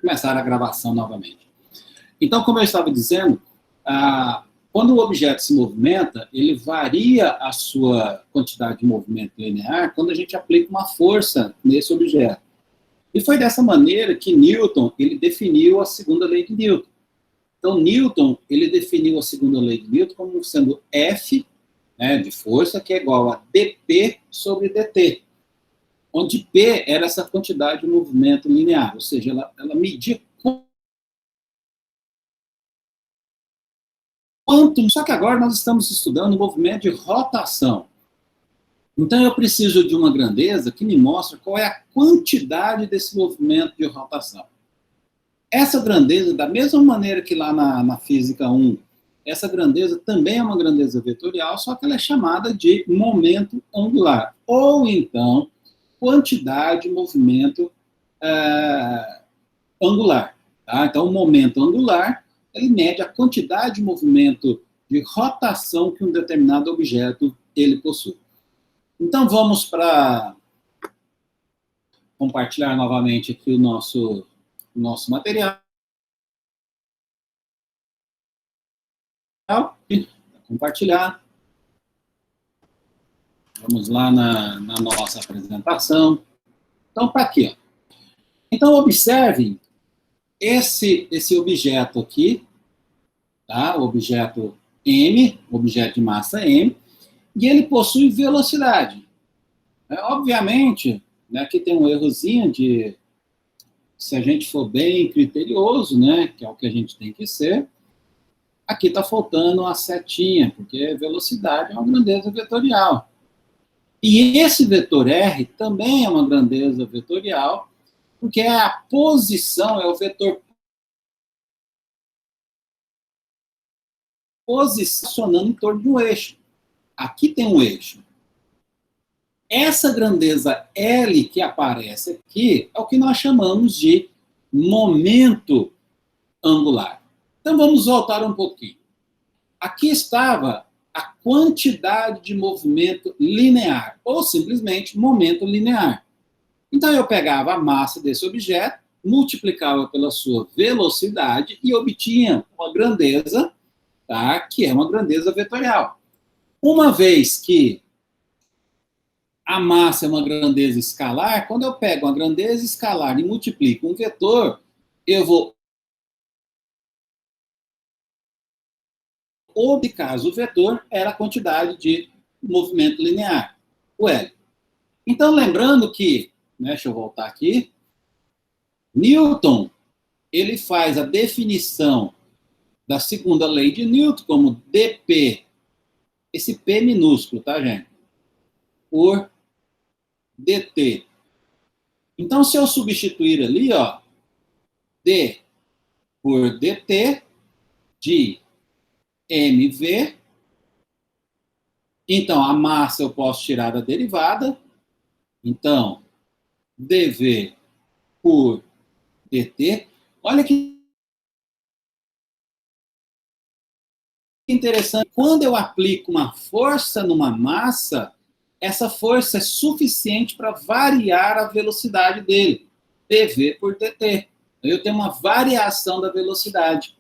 começar a gravação novamente. Então, como eu estava dizendo, quando o objeto se movimenta, ele varia a sua quantidade de movimento linear quando a gente aplica uma força nesse objeto. E foi dessa maneira que Newton ele definiu a segunda lei de Newton. Então, Newton ele definiu a segunda lei de Newton como sendo F, né, de força, que é igual a dP sobre dt, onde P era essa quantidade de movimento linear, ou seja, ela media quanto. Só que agora nós estamos estudando o movimento de rotação. Então eu preciso de uma grandeza que me mostre qual é a quantidade desse movimento de rotação. Essa grandeza, da mesma maneira que lá na física 1, essa grandeza também é uma grandeza vetorial, só que ela é chamada de momento angular. Ou então, quantidade de movimento angular. Tá? Então, o momento angular, ele mede a quantidade de movimento de rotação que um determinado objeto ele possui. Então, vamos para compartilhar novamente aqui o nosso material. Compartilhar. Vamos lá na nossa apresentação. Então, para quê? Então, observem esse objeto aqui, tá? O objeto M, objeto de massa M, e ele possui velocidade. Obviamente, né, aqui tem um errozinho de, se a gente for bem criterioso, né, que é o que a gente tem que ser, aqui está faltando a setinha, porque velocidade é uma grandeza vetorial. E esse vetor R também é uma grandeza vetorial, porque a posição é o vetor posicionando em torno de um eixo. Aqui tem um eixo. Essa grandeza L que aparece aqui é o que nós chamamos de momento angular. Então vamos voltar um pouquinho. Aqui estava a quantidade de movimento linear, ou simplesmente momento linear. Então eu pegava a massa desse objeto, multiplicava pela sua velocidade e obtinha uma grandeza, tá, que é uma grandeza vetorial. Uma vez que a massa é uma grandeza escalar, quando eu pego uma grandeza escalar e multiplico um vetor, eu vou caso o vetor era a quantidade de movimento linear, o L. Então, lembrando que, né, deixa eu voltar aqui, Newton, ele faz a definição da segunda lei de Newton como dP, esse P minúsculo, tá, gente? Por dt. Então, se eu substituir ali, ó, d por dt de mv, então a massa eu posso tirar da derivada, então dv por dt. Olha que interessante, quando eu aplico uma força numa massa, essa força é suficiente para variar a velocidade dele, dv por dt. Eu tenho uma variação da velocidade.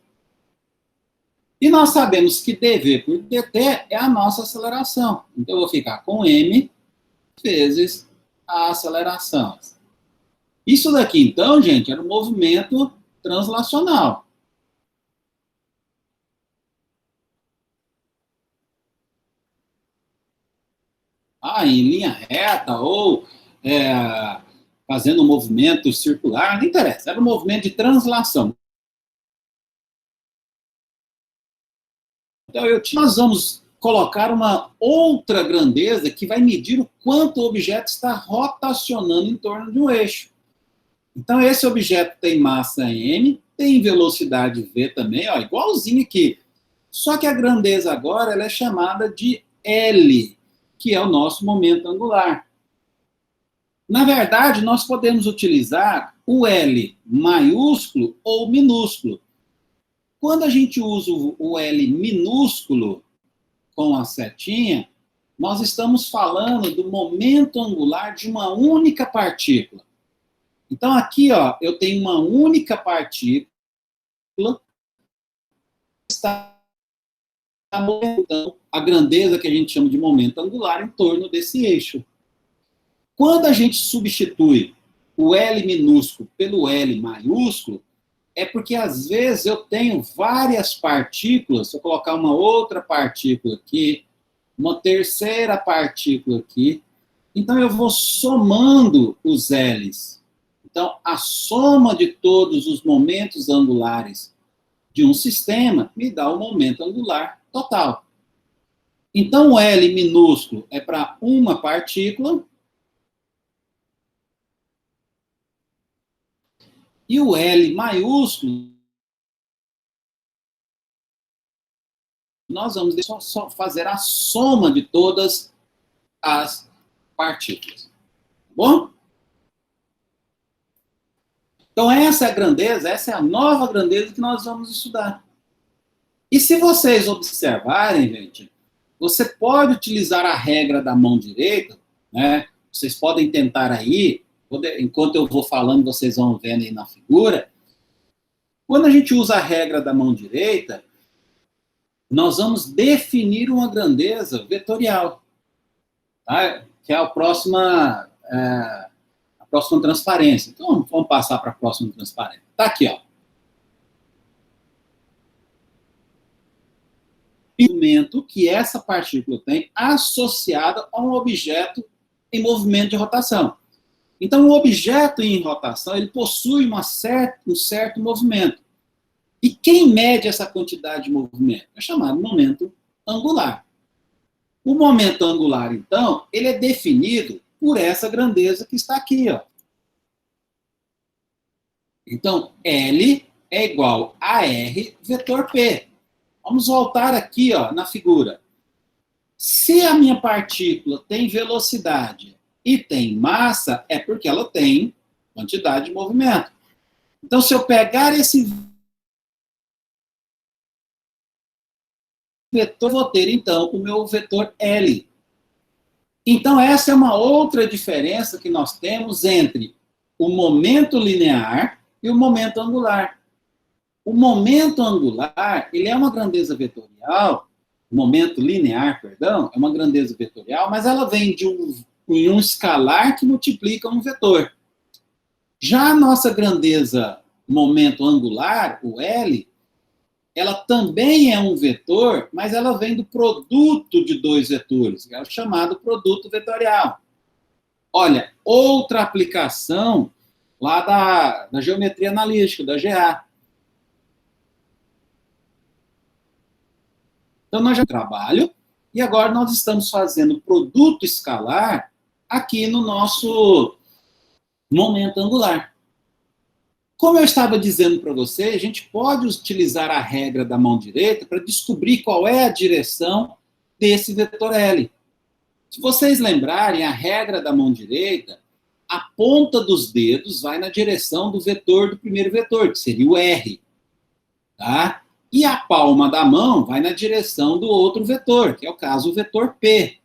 E nós sabemos que dv por dt é a nossa aceleração. Então eu vou ficar com m vezes a aceleração. Isso daqui, então, gente, era o movimento translacional. Em linha reta ou fazendo um movimento circular, não interessa. Era um movimento de translação. Então, nós vamos colocar uma outra grandeza que vai medir o quanto o objeto está rotacionando em torno de um eixo. Então, esse objeto tem massa m, tem velocidade v também, ó, igualzinho aqui. Só que a grandeza agora ela é chamada de L, que é o nosso momento angular. Na verdade, nós podemos utilizar o L maiúsculo ou minúsculo. Quando a gente usa o L minúsculo com a setinha, nós estamos falando do momento angular de uma única partícula. Então, aqui, ó, eu tenho uma única partícula que está movimentando a grandeza que a gente chama de momento angular em torno desse eixo. Quando a gente substitui o L minúsculo pelo L maiúsculo, é porque, às vezes, eu tenho várias partículas. Se eu colocar uma outra partícula aqui, uma terceira partícula aqui, então eu vou somando os L's. Então, a soma de todos os momentos angulares de um sistema me dá o momento angular total. Então, o L minúsculo é para uma partícula, e o L maiúsculo, nós vamos só fazer a soma de todas as partículas. Tá bom? Então, essa é a grandeza, essa é a nova grandeza que nós vamos estudar. E se vocês observarem, gente, você pode utilizar a regra da mão direita, né? Vocês podem tentar aí, enquanto eu vou falando, vocês vão vendo aí na figura. Quando a gente usa a regra da mão direita, nós vamos definir uma grandeza vetorial, tá? Que é a próxima transparência. Então, vamos passar para a próxima transparência. Está aqui, ó. O movimento que essa partícula tem associada a um objeto em movimento de rotação. Então, o objeto em rotação, ele possui um certo movimento. E quem mede essa quantidade de movimento? É chamado momento angular. O momento angular, então, ele é definido por essa grandeza que está aqui, ó. Então, L é igual a R vetor P. Vamos voltar aqui, ó, na figura. Se a minha partícula tem velocidade e tem massa, é porque ela tem quantidade de movimento. Então, se eu pegar esse vetor, vou ter, então, o meu vetor L. Então, essa é uma outra diferença que nós temos entre o momento linear e o momento angular. O momento angular, ele é uma grandeza vetorial, o momento linear, perdão, é uma grandeza vetorial, mas ela vem de um escalar que multiplica um vetor. Já a nossa grandeza momento angular, o L, ela também é um vetor, mas ela vem do produto de dois vetores, que é o chamado produto vetorial. Olha, outra aplicação lá da geometria analítica, da GA. Então, nós já trabalho, e agora nós estamos fazendo produto escalar aqui no nosso momento angular. Como eu estava dizendo para você, a gente pode utilizar a regra da mão direita para descobrir qual é a direção desse vetor L. Se vocês lembrarem, a regra da mão direita, a ponta dos dedos vai na direção do vetor do primeiro vetor, que seria o R. Tá? E a palma da mão vai na direção do outro vetor, que é o caso do vetor P.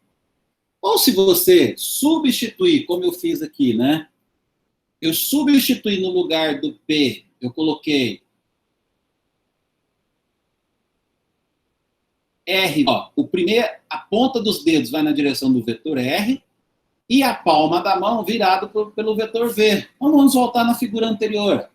Ou se você substituir, como eu fiz aqui, né? Eu substituí no lugar do P, eu coloquei R, ó, a ponta dos dedos vai na direção do vetor R e a palma da mão virado pelo vetor V. Vamos voltar na figura anterior.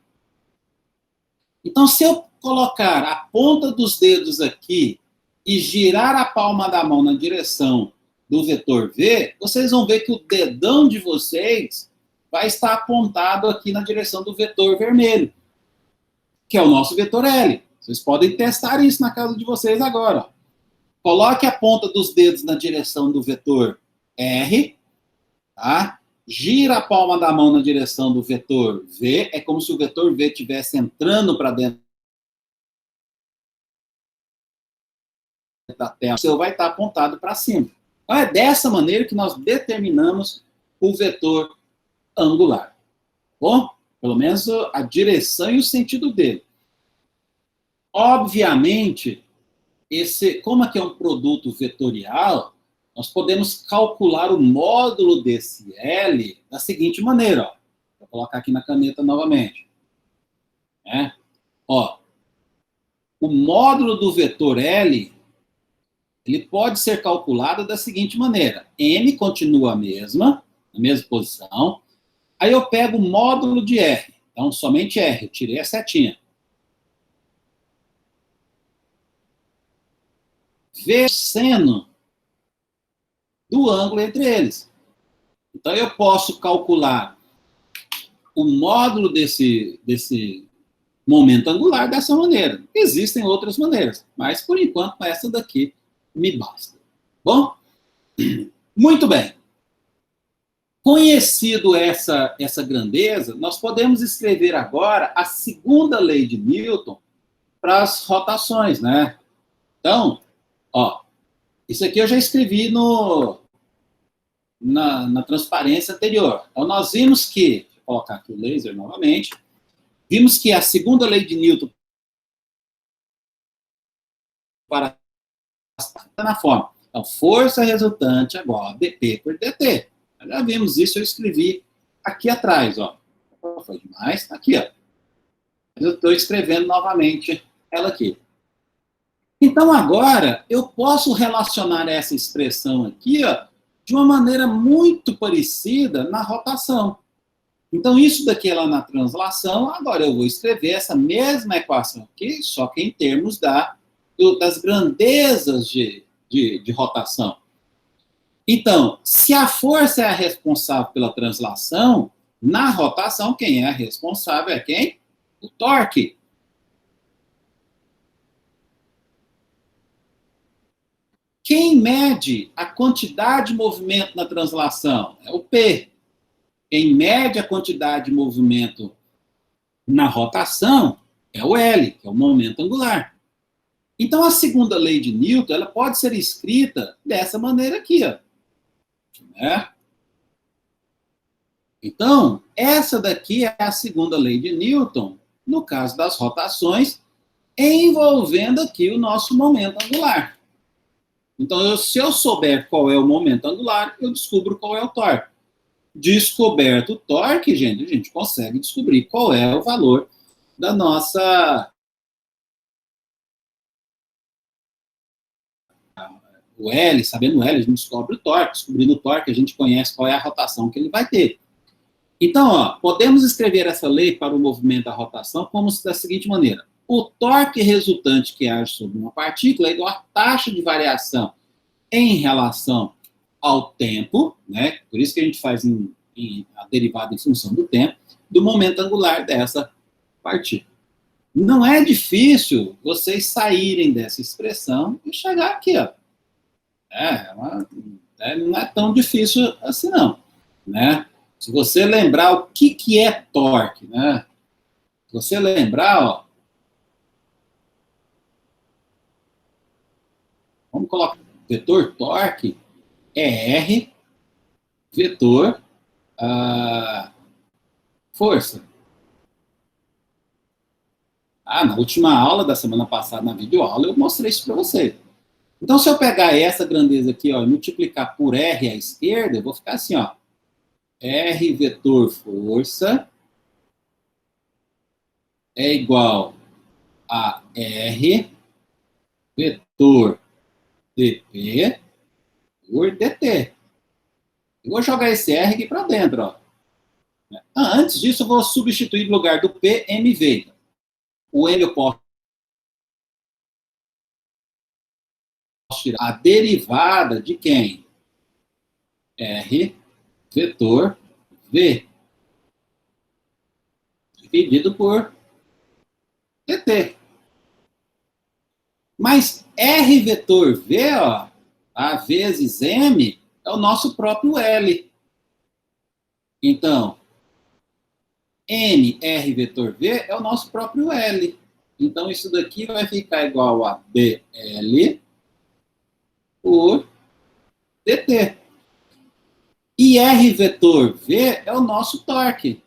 Então, se eu colocar a ponta dos dedos aqui e girar a palma da mão na direção do vetor V, vocês vão ver que o dedão de vocês vai estar apontado aqui na direção do vetor vermelho, que é o nosso vetor L. Vocês podem testar isso na casa de vocês agora. Ó. Coloque a ponta dos dedos na direção do vetor R, tá? Gira a palma da mão na direção do vetor V, é como se o vetor V estivesse entrando para dentro da tela. O seu vai estar apontado para cima. Então, é dessa maneira que nós determinamos o vetor angular. Bom, pelo menos a direção e o sentido dele. Obviamente, como aqui é um produto vetorial, nós podemos calcular o módulo desse L da seguinte maneira. Ó. colocar aqui na caneta novamente. Né? Ó, o módulo do vetor L, ele pode ser calculado da seguinte maneira. M continua a mesma, na mesma posição. Aí eu pego o módulo de R. Então, somente R. Eu tirei a setinha. Vezes seno do ângulo entre eles. Então, eu posso calcular o módulo desse momento angular dessa maneira. Existem outras maneiras, mas, por enquanto, essa daqui me basta. Bom? Muito bem. Conhecido essa grandeza, nós podemos escrever agora a segunda lei de Newton para as rotações, né? Então, ó, isso aqui eu já escrevi na transparência anterior. Então, nós vimos que, deixa eu colocar aqui o laser novamente, vimos que a segunda lei de Newton para na forma. Então, força resultante é igual a dP por dt. Já vimos isso, eu escrevi aqui atrás, ó. Foi demais, tá aqui, ó. Mas eu estou escrevendo novamente ela aqui. Então, agora, eu posso relacionar essa expressão aqui, ó, de uma maneira muito parecida na rotação. Então, isso daqui é lá na translação, agora eu vou escrever essa mesma equação aqui, só que em termos das grandezas de rotação. Então, se a força é a responsável pela translação, na rotação, quem é a responsável é quem? O torque. Quem mede a quantidade de movimento na translação? É o P. Quem mede a quantidade de movimento na rotação é o L, que é o momento angular. Então, a segunda lei de Newton, ela pode ser escrita dessa maneira aqui, ó. Né? Então, essa daqui é a segunda lei de Newton, no caso das rotações, envolvendo aqui o nosso momento angular. Então, se eu souber qual é o momento angular, eu descubro qual é o torque. Descoberto o torque, gente, a gente consegue descobrir qual é o valor da nossa... O L, sabendo o L, a gente descobre o torque. Descobrindo o torque, a gente conhece qual é a rotação que ele vai ter. Então, ó, podemos escrever essa lei para o movimento da rotação como da seguinte maneira. O torque resultante que age sobre uma partícula é igual à taxa de variação em relação ao tempo, né? Por isso que a gente faz a derivada em função do tempo, do momento angular dessa partícula. Não é difícil vocês saírem dessa expressão e chegar aqui, ó. Não é tão difícil assim, não, né? Se você lembrar o que é torque, né? Se você lembrar, ó, vamos colocar vetor torque é R vetor força. Na última aula da semana passada, na videoaula, eu mostrei isso para você. Então, se eu pegar essa grandeza aqui, ó, e multiplicar por R à esquerda, eu vou ficar assim, ó. R vetor força é igual a R vetor dP por dt. Eu vou jogar esse R aqui para dentro, ó. Antes disso, eu vou substituir no lugar do P, mv. O M eu posso tirar a derivada de quem? R vetor V dividido por dt. Mas R vetor V, ó, A vezes M, é o nosso próprio L. Então, M, R vetor V é o nosso próprio L. Então, isso daqui vai ficar igual a BL por dt. E R vetor V é o nosso torque.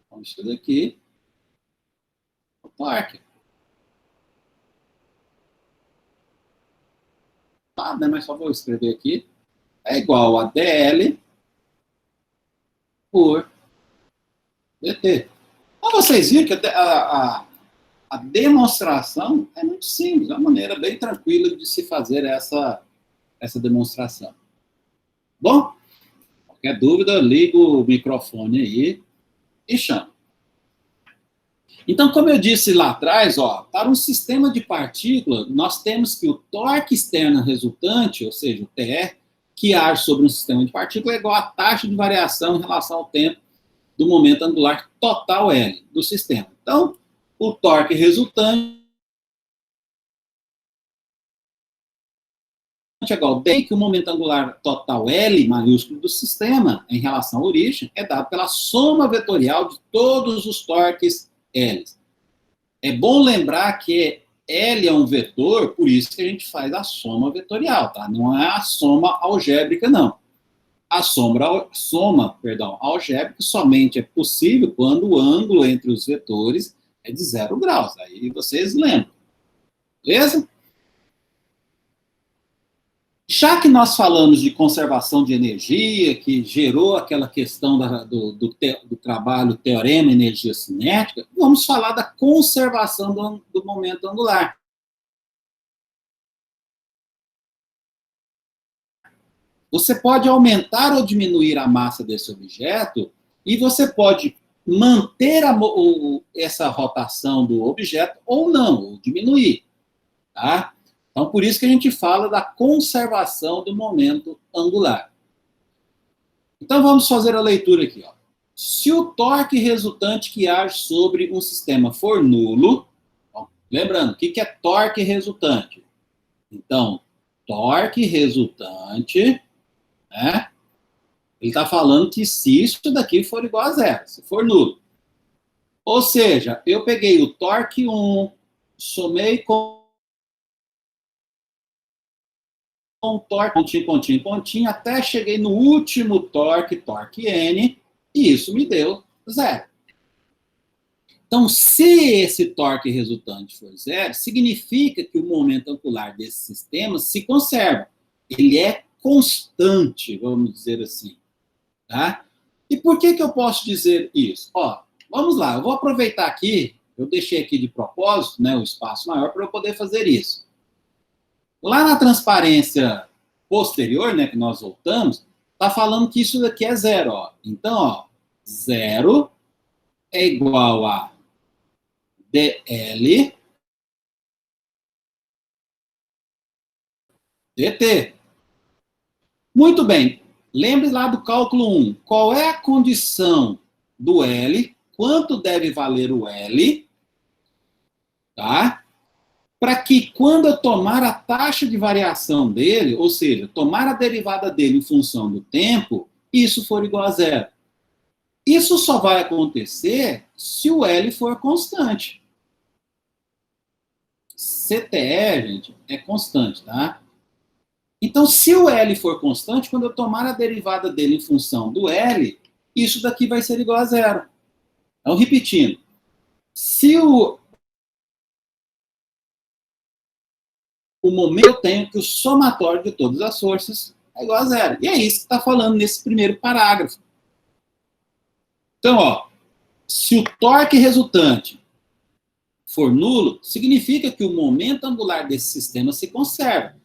Então, isso daqui é o torque. Né? Mas só vou escrever aqui. É igual a dl por dt. Então, vocês viram que a demonstração é muito simples, é uma maneira bem tranquila de se fazer essa demonstração. Bom, qualquer dúvida, liga o microfone aí e chama. Então, como eu disse lá atrás, ó, para um sistema de partícula, nós temos que o torque externo resultante, ou seja, o TR, que age sobre um sistema de partícula, é igual à taxa de variação em relação ao tempo do momento angular total L do sistema. Então, o torque resultante é igual a que o momento angular total L maiúsculo do sistema, em relação à origem, é dado pela soma vetorial de todos os torques L. É bom lembrar que L é um vetor, por isso que a gente faz a soma vetorial, tá? Não é a soma algébrica, não. A soma algébrica somente é possível quando o ângulo entre os vetores é de 0 graus. Aí vocês lembram. Beleza? Já que nós falamos de conservação de energia, que gerou aquela questão do trabalho teorema energia cinética, vamos falar da conservação do momento angular. Você pode aumentar ou diminuir a massa desse objeto e você pode manter essa rotação do objeto ou não, ou diminuir. Tá? Então, por isso que a gente fala da conservação do momento angular. Então, vamos fazer a leitura aqui. Ó. Se o torque resultante que age sobre um sistema for nulo, ó, lembrando, o que é torque resultante? Então, torque resultante, né? Ele está falando que se isso daqui for igual a 0, se for nulo. Ou seja, eu peguei o torque 1, somei com torque, pontinho, até cheguei no último torque N, e isso me deu 0. Então, se esse torque resultante for 0, significa que o momento angular desse sistema se conserva. Ele é constante, vamos dizer assim. Tá? E por que eu posso dizer isso? Ó, vamos lá, eu vou aproveitar aqui, eu deixei aqui de propósito, né, o espaço maior para eu poder fazer isso. Lá na transparência posterior, né, que nós voltamos, está falando que isso daqui é 0. Ó. Então, ó, 0 é igual a dl dt. Muito bem. Lembre lá do cálculo 1. Qual é a condição do L? Quanto deve valer o L? Tá? Para que quando eu tomar a taxa de variação dele, ou seja, tomar a derivada dele em função do tempo, isso for igual a 0. Isso só vai acontecer se o L for constante. CTE, gente, é constante, tá? Então, se o L for constante, quando eu tomar a derivada dele em função do L, isso daqui vai ser igual a 0. Então, repetindo, se o momento eu tenho que o somatório de todas as forças é igual a 0. E é isso que está falando nesse primeiro parágrafo. Então, ó, se o torque resultante for nulo, significa que o momento angular desse sistema se conserva.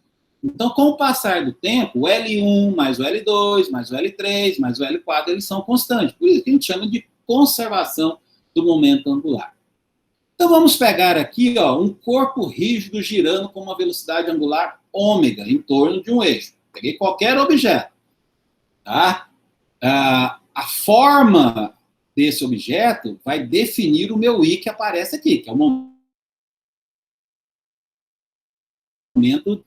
Então, com o passar do tempo, o L1 mais o L2, mais o L3, mais o L4, eles são constantes. Por isso que a gente chama de conservação do momento angular. Então, vamos pegar aqui ó, um corpo rígido girando com uma velocidade angular ômega em torno de um eixo. Peguei qualquer objeto. Tá? A forma desse objeto vai definir o meu I que aparece aqui, que é o momento.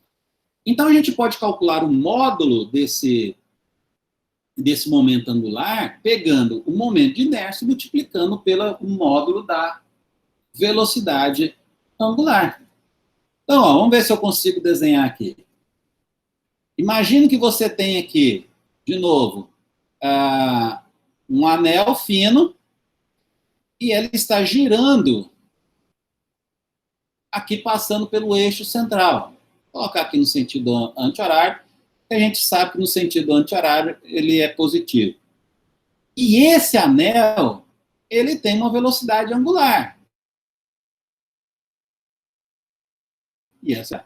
Então, a gente pode calcular o módulo desse momento angular pegando o momento de inércia e multiplicando pelo módulo da velocidade angular. Então, ó, vamos ver se eu consigo desenhar aqui. Imagine que você tem aqui, de novo, um anel fino e ele está girando aqui passando pelo eixo central. Vou colocar aqui no sentido anti-horário, a gente sabe que no sentido anti-horário ele é positivo. E esse anel, ele tem uma velocidade angular. E essa é.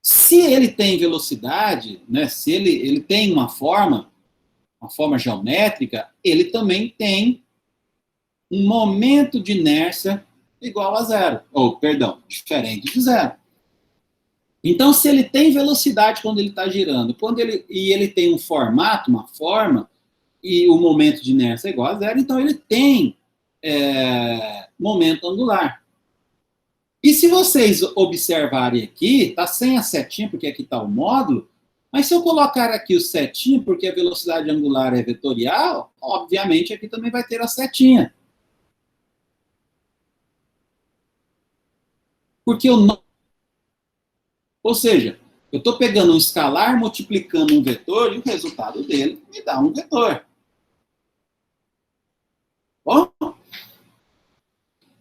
Se ele tem velocidade, né, se ele tem uma forma geométrica, ele também tem um momento de inércia igual a zero. Ou, perdão, diferente de zero. Então, se ele tem velocidade quando ele está girando, e ele tem um formato, uma forma, e o momento de inércia é igual a zero, então ele tem momento angular. E se vocês observarem aqui, está sem a setinha, porque aqui está o módulo, mas se eu colocar aqui o setinho, porque a velocidade angular é vetorial, obviamente aqui também vai ter a setinha. Porque eu não... Ou seja, eu estou pegando um escalar, multiplicando um vetor, e o resultado dele me dá um vetor. Bom?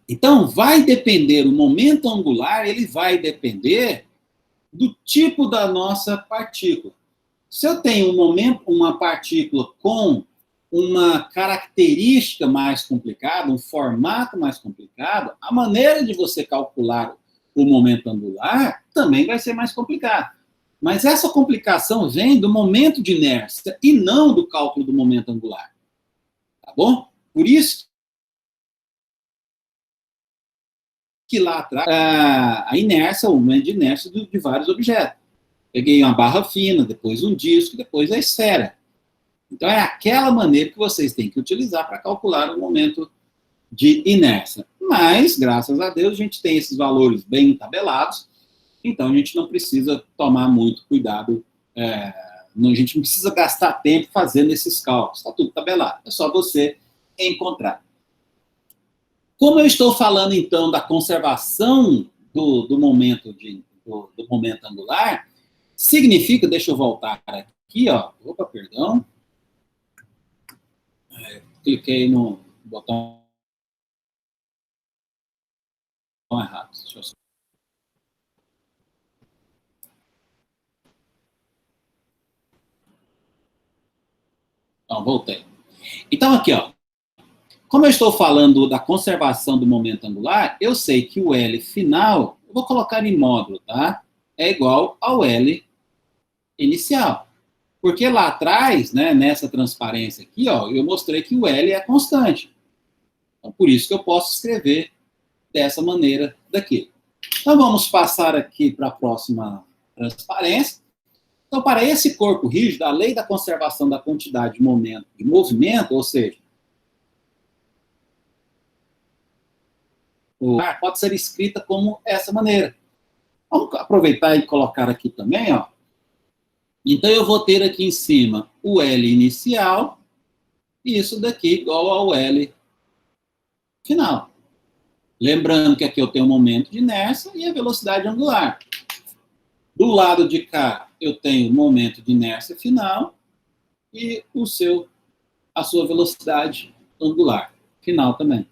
Então, vai depender, o momento angular, ele vai depender do tipo da nossa partícula. Se eu tenho uma partícula com uma característica mais complicada, um formato mais complicado, a maneira de você calcular o momento angular também vai ser mais complicada. Mas essa complicação vem do momento de inércia e não do cálculo do momento angular. Tá bom? Por isso que lá atrás a inércia, o momento de inércia de vários objetos. Peguei uma barra fina, depois um disco, depois a esfera. Então é aquela maneira que vocês têm que utilizar para calcular o momento de inércia. Mas, graças a Deus, a gente tem esses valores bem tabelados, então a gente não precisa tomar muito cuidado, a gente não precisa gastar tempo fazendo esses cálculos, está tudo tabelado, é só você encontrar. Como eu estou falando, então, da conservação do momento angular, significa, deixa eu voltar aqui, ó, opa, perdão, cliquei no botão errado, deixa eu... Não, voltei. Então, aqui, ó, como eu estou falando da conservação do momento angular, eu sei que o L final, eu vou colocar em módulo, tá? É igual ao L inicial. Porque lá atrás, né, nessa transparência aqui, ó, eu mostrei que o L é constante. Então, por isso que eu posso escrever dessa maneira daqui. Então, vamos passar aqui para a próxima transparência. Então, para esse corpo rígido, a lei da conservação da quantidade de movimento, ou seja, o ar pode ser escrita como essa maneira. Vamos aproveitar e colocar aqui também, ó. Então, eu vou ter aqui em cima o L inicial, e isso daqui igual ao L final. Lembrando que aqui eu tenho o momento de inércia e a velocidade angular. Do lado de cá, eu tenho o momento de inércia final e a sua velocidade angular final também.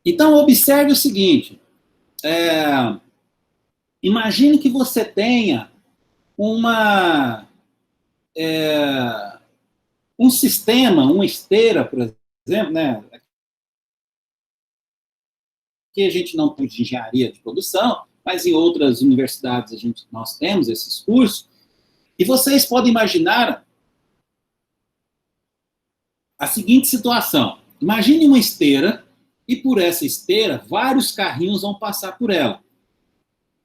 Então, observe o seguinte. Imagine que você tenha um sistema, uma esteira, por exemplo, né? Que a gente não tem de engenharia de produção, mas em outras universidades nós temos esses cursos, e vocês podem imaginar a seguinte situação. Imagine uma esteira, e por essa esteira, vários carrinhos vão passar por ela.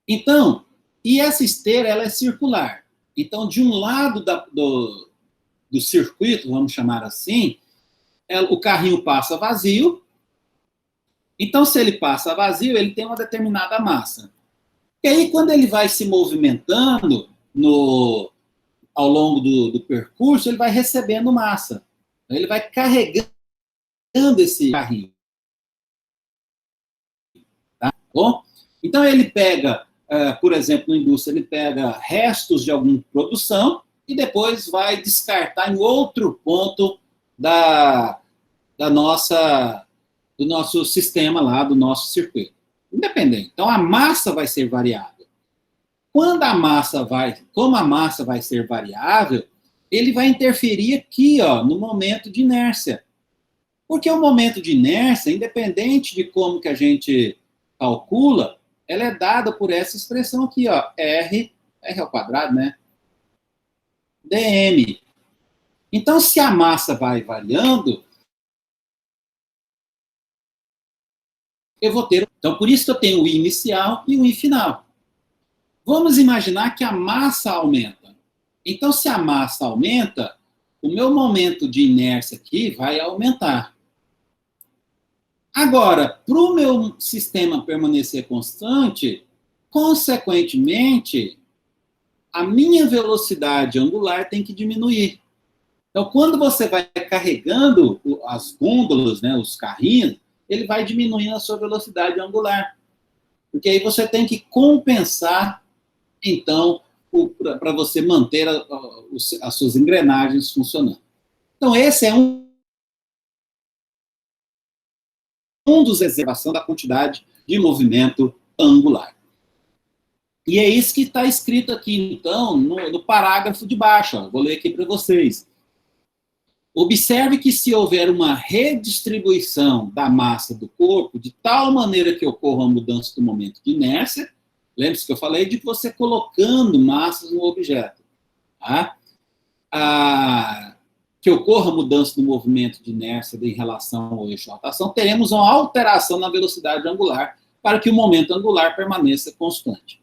Então, e essa esteira, ela é circular. Então, de um lado do circuito, vamos chamar assim, o carrinho passa vazio. Então, se ele passa vazio, ele tem uma determinada massa. E aí, quando ele vai se movimentando ao longo do percurso, ele vai recebendo massa. Ele vai carregando esse carrinho. Tá bom? Então, ele pega, por exemplo, na indústria, ele pega restos de alguma produção e depois vai descartar em outro ponto do nosso sistema lá, do nosso circuito. Independente. Então, a massa vai ser variável. Como a massa vai ser variável, ele vai interferir aqui, ó, no momento de inércia. Porque o momento de inércia, independente de como que a gente calcula, ela é dada por essa expressão aqui, ó, R ao quadrado, né? dm. Então, se a massa vai variando, eu vou ter... Então, por isso que eu tenho o I inicial e o I final. Vamos imaginar que a massa aumenta. Então, se a massa aumenta, o meu momento de inércia aqui vai aumentar. Agora, para o meu sistema permanecer constante, consequentemente, a minha velocidade angular tem que diminuir. Então, quando você vai carregando as gôndolas, né, os carrinhos, ele vai diminuindo a sua velocidade angular. Porque aí você tem que compensar, então, para você manter as suas engrenagens funcionando. Então, esse é um dos exemplos da quantidade de movimento angular. E é isso que está escrito aqui, então, no parágrafo de baixo. Ó. Vou ler aqui para vocês. Observe que se houver uma redistribuição da massa do corpo de tal maneira que ocorra a mudança do momento de inércia, lembre-se que eu falei de você colocando massas no objeto, tá? Que ocorra a mudança do movimento de inércia em relação ao eixo de rotação, teremos uma alteração na velocidade angular para que o momento angular permaneça constante.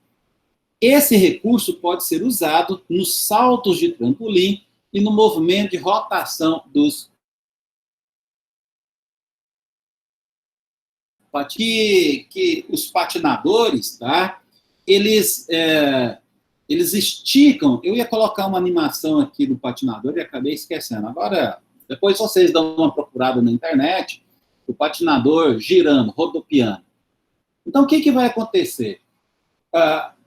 Esse recurso pode ser usado nos saltos de trampolim e no movimento de rotação dos que os patinadores, tá? Eles esticam. Eu ia colocar uma animação aqui do patinador e acabei esquecendo. Agora, depois vocês dão uma procurada na internet, o patinador girando, rodopiando. Então, o que vai acontecer?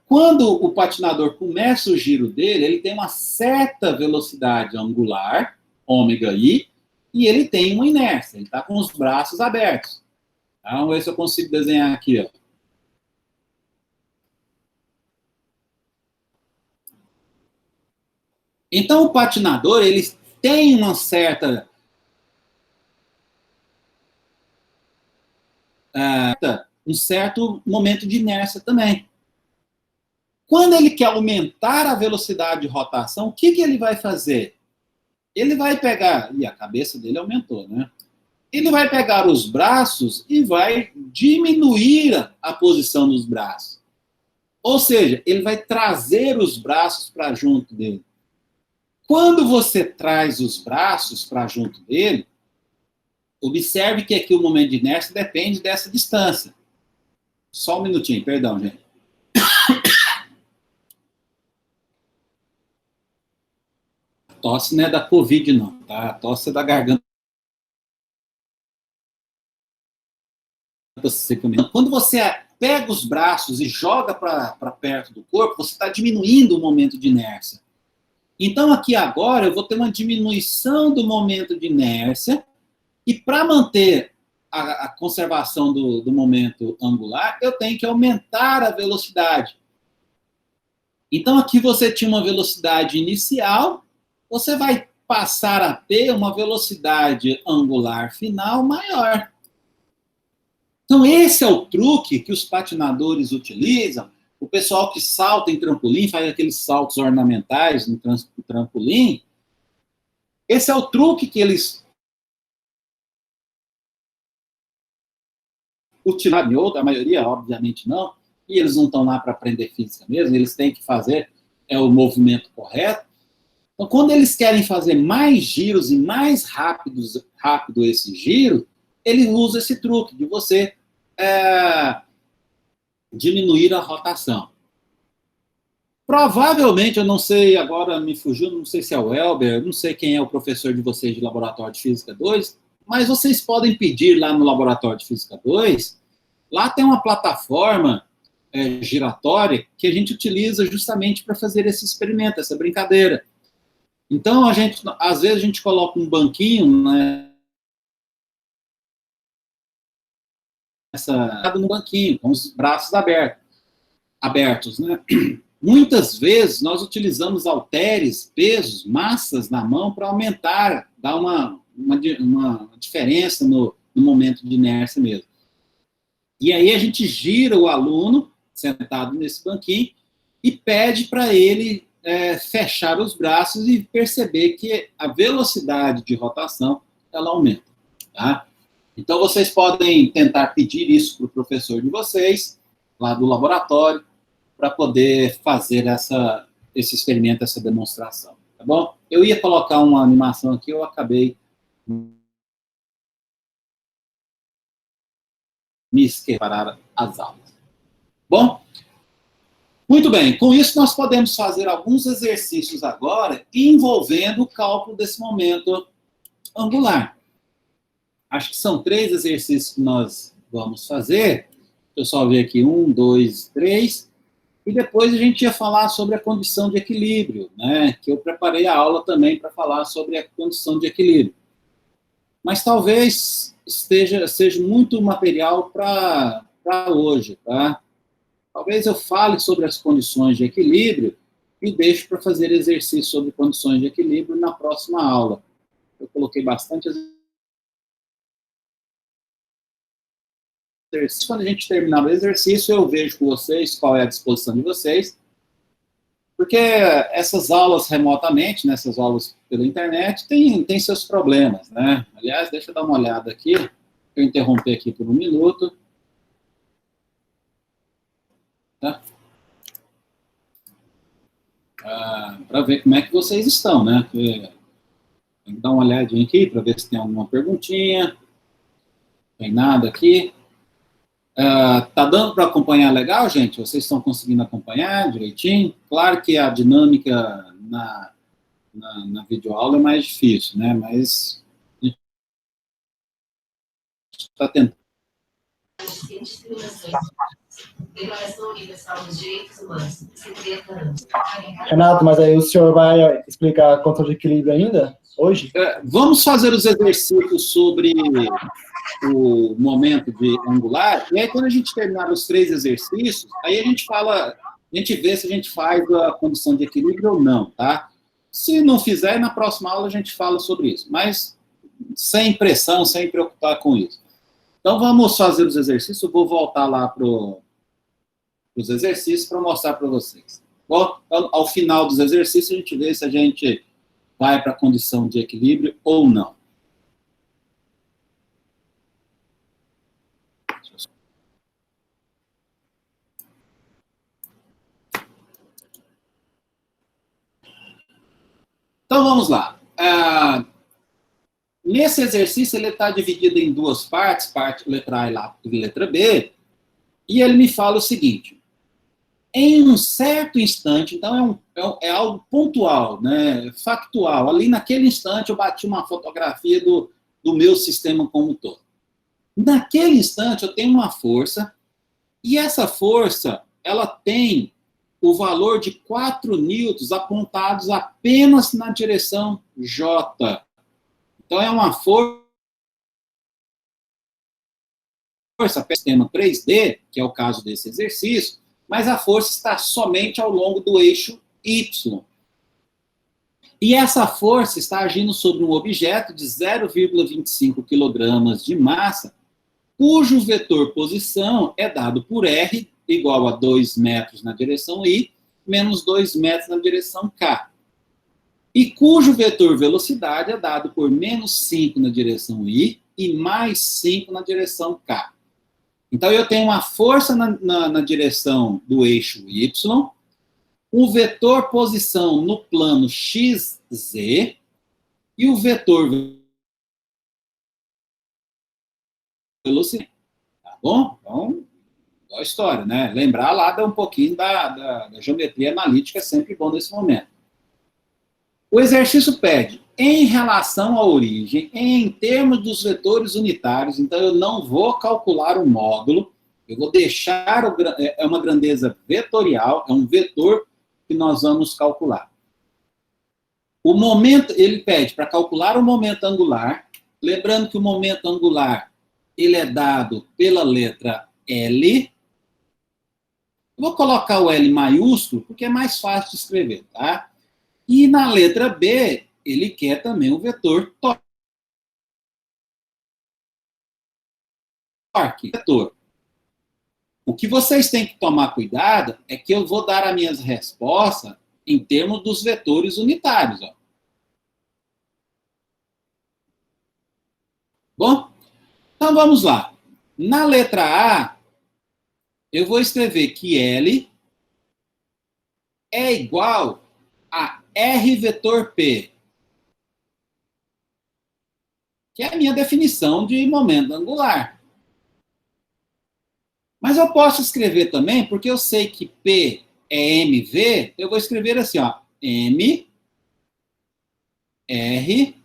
Quando o patinador começa o giro dele, ele tem uma certa velocidade angular, ômega-i, e ele tem uma inércia. Ele está com os braços abertos. Tá? Vamos ver se eu consigo desenhar aqui. Ó. Então, o patinador, ele tem uma certa... um certo momento de inércia também. Quando ele quer aumentar a velocidade de rotação, o que ele vai fazer? Ele vai pegar... E a cabeça dele aumentou, né? Ele vai pegar os braços e vai diminuir a posição dos braços. Ou seja, ele vai trazer os braços para junto dele. Quando você traz os braços para junto dele, observe que aqui o momento de inércia depende dessa distância. Só um minutinho, perdão, gente. A tosse não é da Covid, não, tá? A tosse é da garganta. Quando você pega os braços e joga para perto do corpo, você está diminuindo o momento de inércia. Então, aqui agora, eu vou ter uma diminuição do momento de inércia, e para manter a conservação do momento angular, eu tenho que aumentar a velocidade. Então, aqui você tinha uma velocidade inicial, você vai passar a ter uma velocidade angular final maior. Então, esse é o truque que os patinadores utilizam. O pessoal que salta em trampolim, faz aqueles saltos ornamentais no trampolim. Esse é o truque que eles utilizam, a maioria, obviamente, não. E eles não estão lá para aprender física mesmo, eles têm que fazer o movimento correto. Então, quando eles querem fazer mais giros e mais rápido esse giro, ele usa esse truque de você diminuir a rotação. Provavelmente, eu não sei, agora me fugiu, não sei se é o Elber, não sei quem é o professor de vocês de Laboratório de Física 2, mas vocês podem pedir lá no Laboratório de Física 2, lá tem uma plataforma giratória que a gente utiliza justamente para fazer esse experimento, essa brincadeira. Então, às vezes a gente coloca um banquinho, né, no banquinho, com os braços abertos, né? Muitas vezes nós utilizamos halteres, pesos, massas na mão para aumentar, dar uma uma diferença no momento de inércia mesmo. E aí a gente gira o aluno, sentado nesse banquinho, e pede para ele fechar os braços e perceber que a velocidade de rotação, ela aumenta. Tá? Então, vocês podem tentar pedir isso para o professor de vocês, lá do laboratório, para poder fazer esse experimento, essa demonstração. Tá bom? Eu ia colocar uma animação aqui, eu acabei me esquecendo para as aulas. Bom? Muito bem, com isso nós podemos fazer alguns exercícios agora envolvendo o cálculo desse momento angular. Acho que são 3 exercícios que nós vamos fazer. Deixa eu só ver aqui, 1, 2, 3. E depois a gente ia falar sobre a condição de equilíbrio, né? Que eu preparei a aula também para falar sobre a condição de equilíbrio. Mas talvez seja muito material para hoje, tá? Talvez eu fale sobre as condições de equilíbrio e deixe para fazer exercício sobre condições de equilíbrio na próxima aula. Eu coloquei bastante exercício. Quando a gente terminar o exercício, eu vejo com vocês qual é a disposição de vocês. Porque essas aulas remotamente, né, essas aulas pela internet, tem seus problemas, né? Aliás, deixa eu dar uma olhada aqui. Eu interromper aqui por 1 minuto. Tá? Para ver como é que vocês estão, né? Tem que dar uma olhadinha aqui para ver se tem alguma perguntinha. Não tem nada aqui. Tá dando para acompanhar legal, gente? Vocês estão conseguindo acompanhar direitinho? Claro que a dinâmica na videoaula é mais difícil, né? Mas a gente está tentando. Renato, mas aí o senhor vai explicar a conta de equilíbrio ainda, hoje? Vamos fazer os exercícios sobre o momento de angular, e aí quando a gente terminar os 3 exercícios, aí a gente vê se a gente faz a condição de equilíbrio ou não, tá? Se não fizer, na próxima aula a gente fala sobre isso, mas sem pressão, sem preocupar com isso. Então vamos fazer os exercícios, eu vou voltar lá para os exercícios para mostrar para vocês. Bom, ao final dos exercícios a gente vê se a gente vai para a condição de equilíbrio ou não. Então, vamos lá. Nesse exercício, ele está dividido em 2 partes, parte letra A e letra B, e ele me fala o seguinte: em um certo instante, então é algo pontual, né, factual, ali naquele instante eu bati uma fotografia do meu sistema como um todo. Naquele instante eu tenho uma força, e essa força, ela tem o valor de 4 newtons apontados apenas na direção J. Então, é uma força sistema 3D, que é o caso desse exercício, mas a força está somente ao longo do eixo Y. E essa força está agindo sobre um objeto de 0,25 kg de massa, cujo vetor posição é dado por R igual a 2 metros na direção I, menos 2 metros na direção K. E cujo vetor velocidade é dado por menos 5 na direção I e mais 5 na direção K. Então, eu tenho uma força na direção do eixo Y, o vetor posição no plano XZ e o vetor velocidade. Tá bom? Então, boa história, né? Lembrar lá dá um pouquinho da geometria analítica, é sempre bom nesse momento. O exercício pede, em relação à origem, em termos dos vetores unitários, então eu não vou calcular o módulo, eu vou deixar, é uma grandeza vetorial, é um vetor que nós vamos calcular. O momento, ele pede para calcular o momento angular, lembrando que o momento angular, ele é dado pela letra L. Eu vou colocar o L maiúsculo, porque é mais fácil de escrever, tá? E na letra B, ele quer também o vetor torque. vetor. O que vocês têm que tomar cuidado é que eu vou dar as minhas respostas em termos dos vetores unitários. Ó. Bom, então vamos lá. Na letra A, eu vou escrever que L é igual a R vetor P, que é a minha definição de momento angular. Mas eu posso escrever também, porque eu sei que P é mv, eu vou escrever assim, ó, M, R,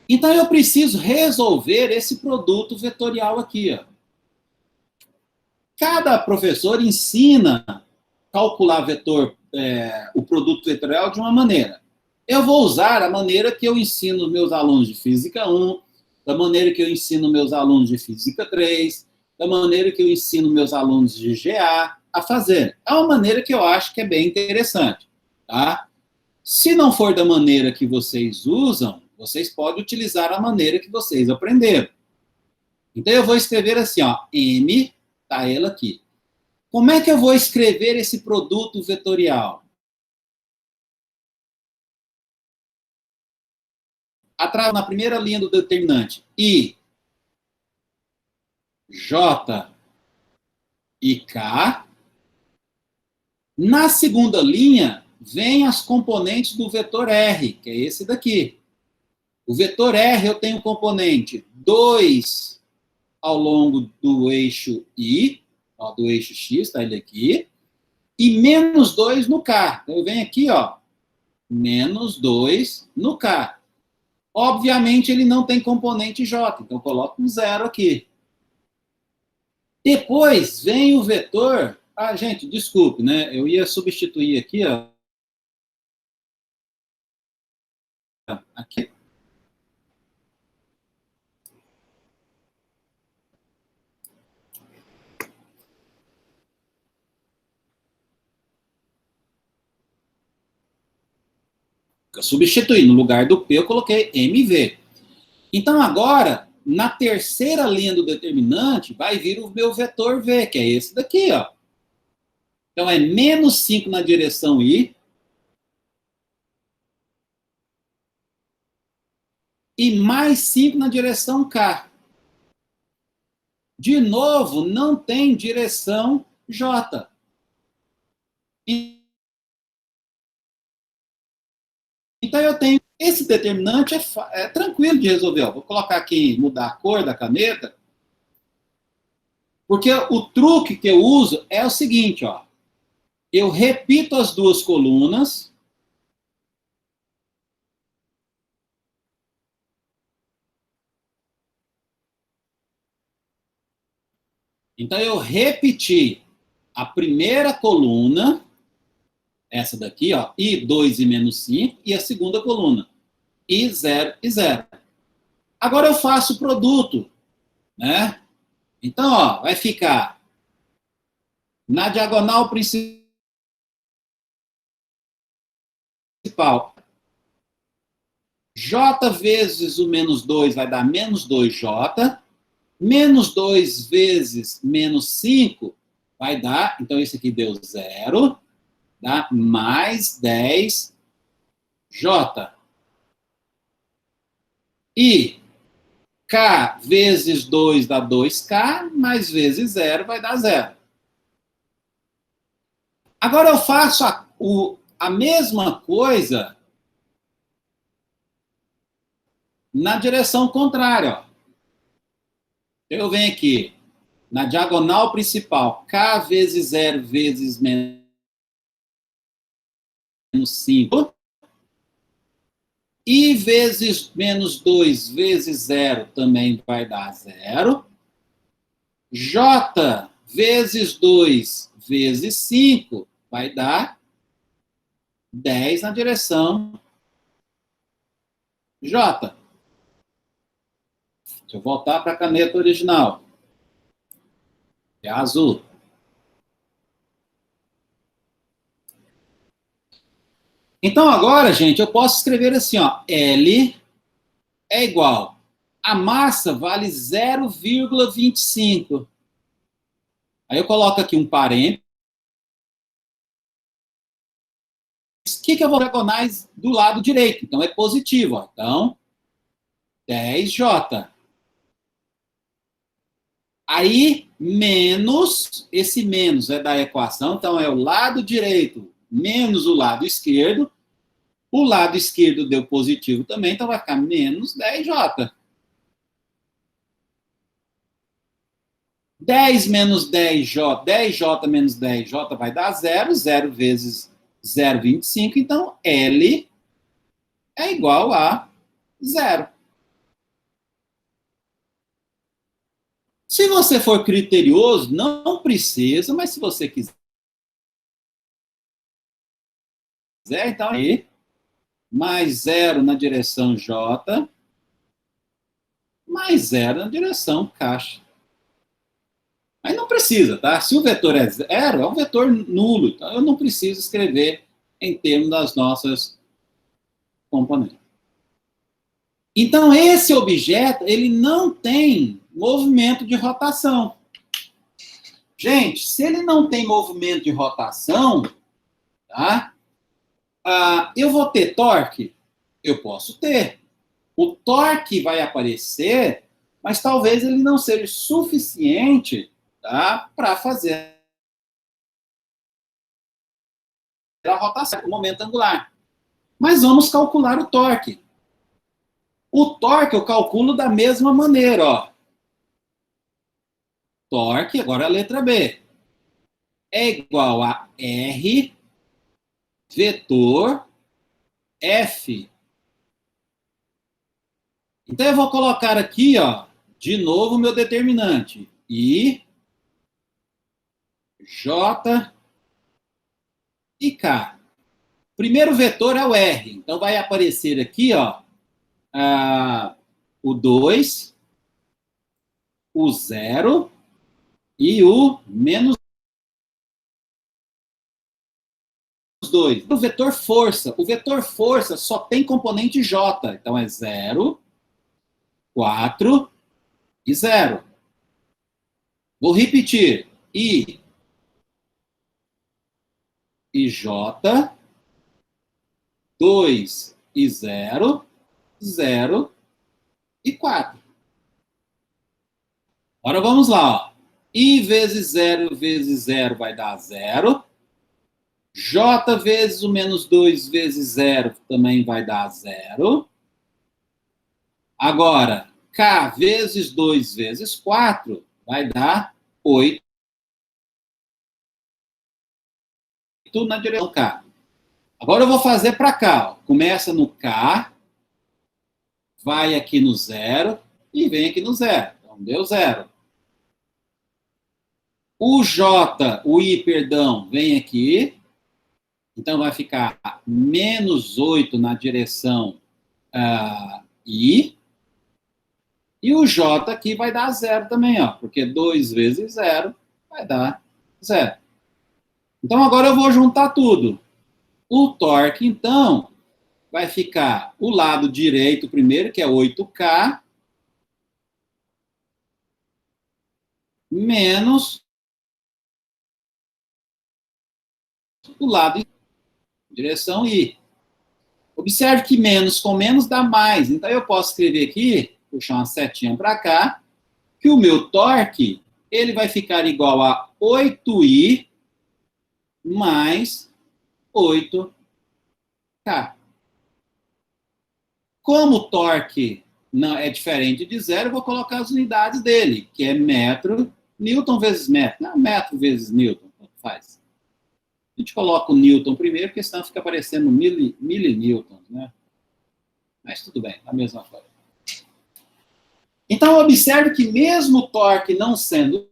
então eu preciso resolver esse produto vetorial aqui, ó. Cada professor ensina a calcular o produto vetorial de uma maneira. Eu vou usar a maneira que eu ensino meus alunos de Física 1, da maneira que eu ensino meus alunos de Física 3, da maneira que eu ensino meus alunos de GA a fazer. É uma maneira que eu acho que é bem interessante. Tá? Se não for da maneira que vocês usam, vocês podem utilizar a maneira que vocês aprenderam. Então, eu vou escrever assim, ó, M, tá ela aqui. Como é que eu vou escrever esse produto vetorial? Atrás, na primeira linha do determinante, I, J e K. Na segunda linha, vem as componentes do vetor R, que é esse daqui. O vetor R, eu tenho componente 2 ao longo do eixo I, ó, do eixo X, tá ele aqui, e menos 2 no K. Então, eu venho aqui, ó, menos 2 no K. Obviamente, ele não tem componente J, então eu coloco um zero aqui. Depois vem o vetor... Ah, gente, desculpe, né? Eu ia substituir aqui, ó. Aqui. Eu substituí. No lugar do P, eu coloquei MV. Então, agora, na terceira linha do determinante, vai vir o meu vetor V, que é esse daqui, ó. Então, é menos 5 na direção I e mais 5 na direção K. De novo, não tem direção J. Então, eu tenho... Esse determinante é tranquilo de resolver. Ó. Vou colocar aqui, mudar a cor da caneta. Porque o truque que eu uso é o seguinte, ó. Eu repito as duas colunas. Então, eu repeti a primeira coluna, essa daqui, ó, I2 e menos 5, e a segunda coluna, I0 e 0. Agora eu faço o produto, né? Então, ó, vai ficar na diagonal principal, J vezes o menos 2 vai dar menos 2J, menos 2 vezes menos 5 vai dar, então esse aqui deu 0, dá mais 10J. E K vezes 2 dá 2K, mais vezes 0 vai dar 0. Agora eu faço a mesma coisa na direção contrária. Ó. Eu venho aqui, na diagonal principal, K vezes 0 vezes menos 5, I vezes menos 2 vezes 0 também vai dar 0. J vezes 2 vezes 5 vai dar 10 na direção J. Deixa eu voltar para a caneta original. É azul. Então, agora, gente, eu posso escrever assim, ó, L é igual, a massa vale 0,25. Aí eu coloco aqui um parênteses. O que eu vou diagonais do lado direito? Então, é positivo, ó. Então, 10J. Aí, menos, esse menos é da equação, então é o lado direito menos o lado esquerdo. O lado esquerdo deu positivo também, então vai ficar menos 10J. 10 menos 10J, 10J menos 10J vai dar 0, 0 vezes 0,25, então L é igual a 0. Se você for criterioso, não precisa, mas se você quiser, então aí, mais 0 na direção J, mais 0 na direção caixa. Aí não precisa, tá? Se o vetor é 0, é um vetor nulo, então eu não preciso escrever em termos das nossas componentes. Então, esse objeto, ele não tem movimento de rotação. Gente, se ele não tem movimento de rotação, tá? Eu vou ter torque? Eu posso ter. O torque vai aparecer, mas talvez ele não seja suficiente, tá, para fazer a rotação, o momento angular. Mas vamos calcular o torque. O torque eu calculo da mesma maneira, ó. Torque, agora a letra B, é igual a R vetor F. Então eu vou colocar aqui, ó, de novo o meu determinante. I, J e K. Primeiro vetor é o R. Então vai aparecer aqui, ó, o 2, o 0 e o menos 2. O vetor força só tem componente J. Então é 0, 4 e 0. Vou repetir. I e J, 2 e 0, 0 e 4. Agora vamos lá. Ó. I vezes 0 vai dar 0. J vezes o menos 2 vezes 0 também vai dar 0. Agora, K vezes 2 vezes 4 vai dar 8 na direção K. Agora eu vou fazer para cá. Ó. Começa no K, vai aqui no 0 e vem aqui no 0. Então, deu 0. O J, o I, perdão, vem aqui. Então, vai ficar menos 8 na direção I. E o J aqui vai dar 0 também, ó, porque 2 vezes 0 vai dar 0. Então, agora eu vou juntar tudo. O torque, então, vai ficar o lado direito primeiro, que é 8K, menos o lado direção I. Observe que menos com menos dá mais. Então, eu posso escrever aqui, puxar uma setinha para cá, que o meu torque, ele vai ficar igual a 8I mais 8K. Como o torque não é diferente de 0, eu vou colocar as unidades dele, que é metro, Newton vezes metro. Não, metro vezes Newton, faz. A gente coloca o Newton primeiro, porque senão fica aparecendo milinewtons, né? Mas tudo bem, a mesma coisa. Então, observe que mesmo o torque não sendo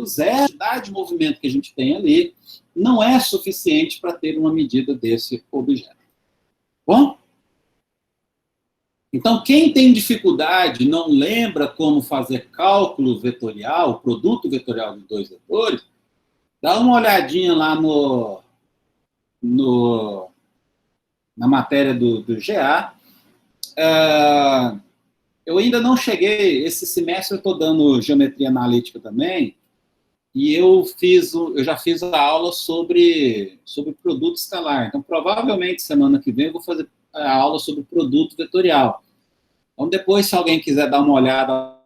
zero, a quantidade de movimento que a gente tem ali não é suficiente para ter uma medida desse objeto. Bom? Então, quem tem dificuldade, não lembra como fazer cálculo vetorial, produto vetorial de dois vetores, Dá uma olhadinha lá na matéria do GA. Eu ainda não cheguei, esse semestre eu estou dando geometria analítica também, e eu já fiz a aula sobre produto escalar. Então, provavelmente, semana que vem, eu vou fazer a aula sobre produto vetorial. Então, depois, se alguém quiser dar uma olhada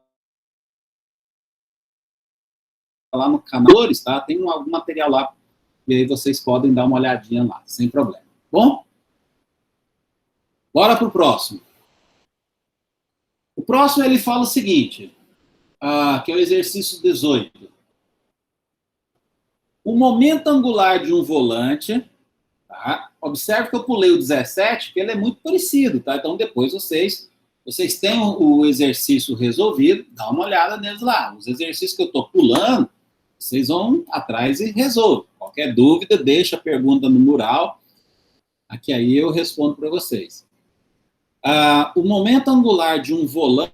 lá no canal, tá? Tem algum material lá, e aí vocês podem dar uma olhadinha lá, sem problema. Bom? Bora para o próximo. O próximo, ele fala o seguinte, que é o exercício 18. O momento angular de um volante, tá? Observe que eu pulei o 17, porque ele é muito parecido, tá? Então, depois vocês têm o exercício resolvido, dá uma olhada neles lá. Os exercícios que eu estou pulando, vocês vão atrás e resolvem. Qualquer dúvida, deixa a pergunta no mural, aqui aí eu respondo para vocês. O momento angular de um volante,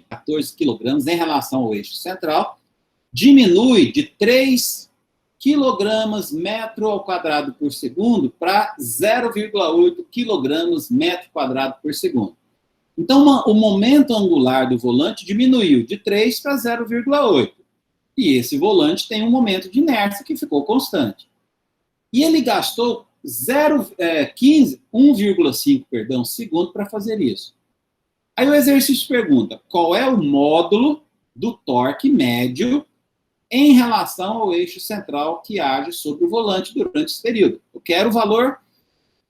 14 kg em relação ao eixo central, diminui de 3 kg metro ao quadrado por segundo para 0,8 kg metro quadrado por segundo. Então, o momento angular do volante diminuiu de 3 para 0,8. E esse volante tem um momento de inércia que ficou constante. E ele gastou 1,5 segundo para fazer isso. Aí o exercício pergunta, qual é o módulo do torque médio em relação ao eixo central que age sobre o volante durante esse período? Eu quero o valor,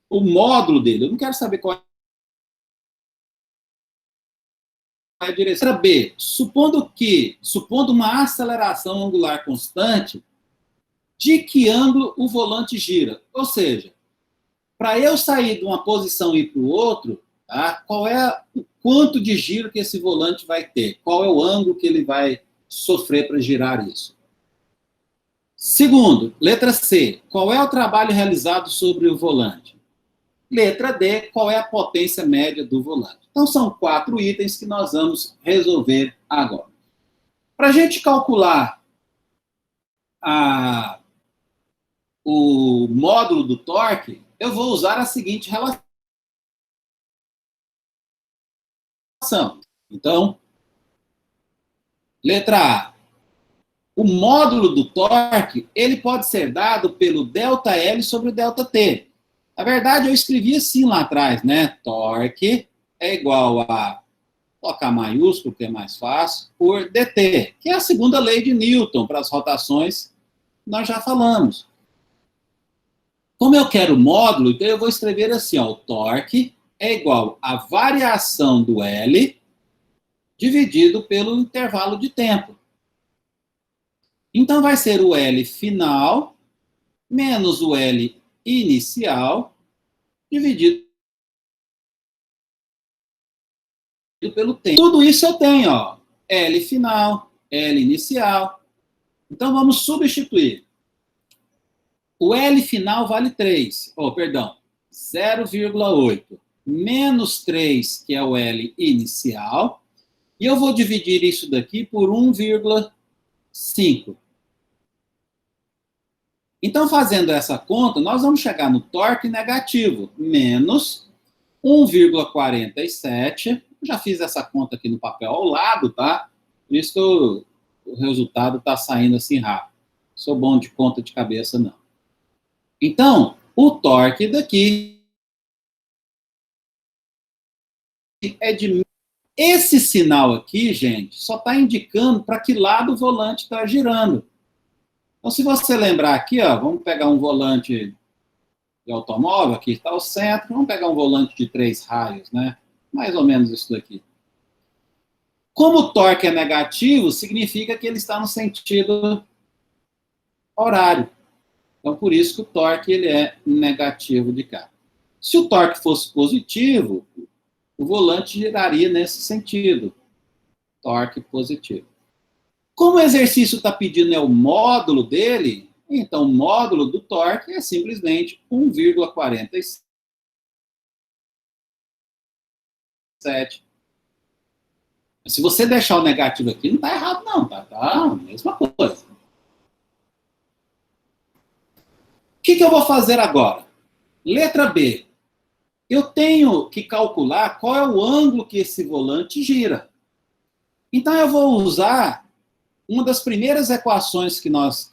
o módulo dele, eu não quero saber qual é a direção. Letra B, supondo uma aceleração angular constante, de que ângulo o volante gira? Ou seja, para eu sair de uma posição e ir para o outro, tá? Qual é o quanto de giro que esse volante vai ter? Qual é o ângulo que ele vai sofrer para girar isso? Segundo, letra C, qual é o trabalho realizado sobre o volante? Letra D, qual é a potência média do volante? Então, são 4 itens que nós vamos resolver agora. Para a gente calcular o módulo do torque, eu vou usar a seguinte relação. Então, letra A. O módulo do torque, ele pode ser dado pelo ΔL sobre o ΔT. Na verdade, eu escrevi assim lá atrás, né? Torque é igual a, colocar maiúsculo, que é mais fácil, por dt, que é a segunda lei de Newton para as rotações, nós já falamos. Como eu quero módulo, então eu vou escrever assim, ó, o torque é igual a variação do L dividido pelo intervalo de tempo. Então, vai ser o L final menos o L inicial dividido pelo tempo. Tudo isso eu tenho, ó, L final, L inicial. Então, vamos substituir. O L final vale 3, 0,8 menos 3, que é o L inicial, e eu vou dividir isso daqui por 1,5. Então, fazendo essa conta, nós vamos chegar no torque negativo, menos 1,47. Já fiz essa conta aqui no papel ao lado, tá? Por isso que o resultado está saindo assim rápido. Sou bom de conta de cabeça, não. Então, o torque daqui é de... Esse sinal aqui, gente, só está indicando para que lado o volante está girando. Então, se você lembrar aqui, ó, vamos pegar um volante de automóvel, aqui está o centro, vamos pegar um volante de 3 raios, né? Mais ou menos isso daqui. Como o torque é negativo, significa que ele está no sentido horário. Então, por isso que o torque ele é negativo de cá. Se o torque fosse positivo, o volante giraria nesse sentido. Torque positivo. Como o exercício está pedindo é o módulo dele, então o módulo do torque é simplesmente 1,47 Se você deixar o negativo aqui, não está errado, não. Tá a mesma coisa. O que eu vou fazer agora? Letra B. Eu tenho que calcular qual é o ângulo que esse volante gira. Então, eu vou usar uma das primeiras equações que nós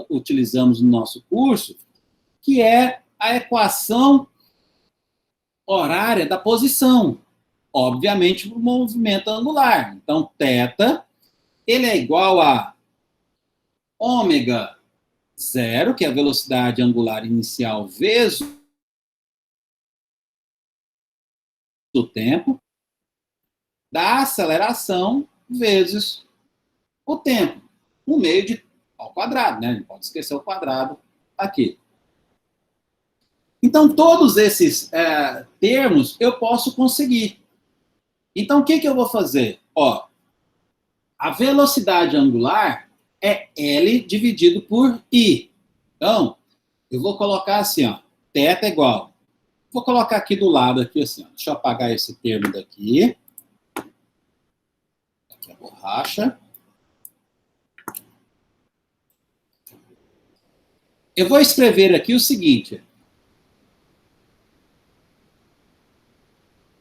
utilizamos no nosso curso, que é a equação horária da posição. Obviamente, para o movimento angular. Então, θ, ele é igual a ômega zero, que é a velocidade angular inicial, vezes o tempo, da aceleração vezes o tempo, no meio de ao quadrado, né? Não pode esquecer o quadrado aqui. Então, todos esses termos eu posso conseguir. Então, o que eu vou fazer? Ó, a velocidade angular é L dividido por I. Então, eu vou colocar assim, ó, θ é igual. Vou colocar aqui do lado, aqui assim, ó. Deixa eu apagar esse termo daqui. Aqui a borracha. Eu vou escrever aqui o seguinte.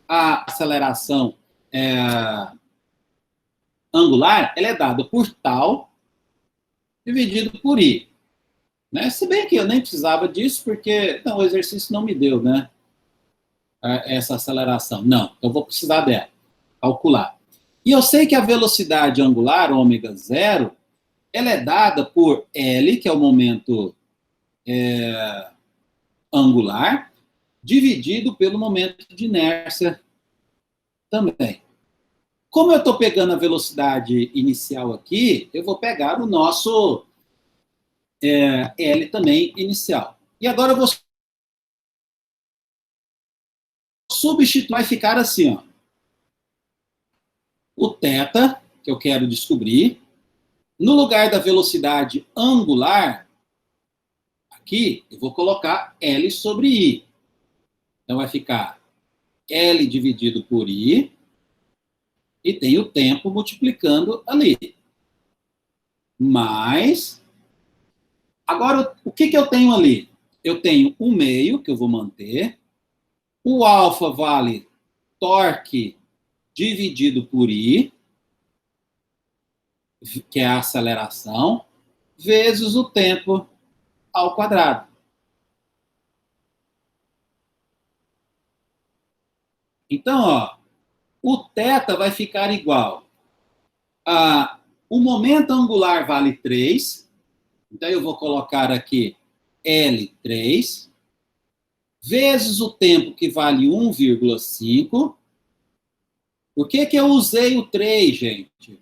A aceleração angular, ela é dada por tal dividido por I. Né? Se bem que eu nem precisava disso, porque o exercício não me deu, né? Essa aceleração. Não, eu vou precisar dela. Calcular. E eu sei que a velocidade angular, ômega zero, ela é dada por L, que é o momento angular, dividido pelo momento de inércia também. Como eu estou pegando a velocidade inicial aqui, eu vou pegar o nosso L também inicial. E agora eu vou substituir, vai ficar assim, ó. O θ, que eu quero descobrir, no lugar da velocidade angular, aqui, eu vou colocar L sobre I. Então, vai ficar L dividido por I, e tem o tempo multiplicando ali. Mas, agora, o que eu tenho ali? Eu tenho o meio, que eu vou manter. O alfa vale torque dividido por I, que é a aceleração, vezes o tempo ao quadrado. Então, ó, o θ vai ficar igual a... O momento angular vale 3. Então, eu vou colocar aqui L3, vezes o tempo, que vale 1,5. Por que eu usei o 3, gente?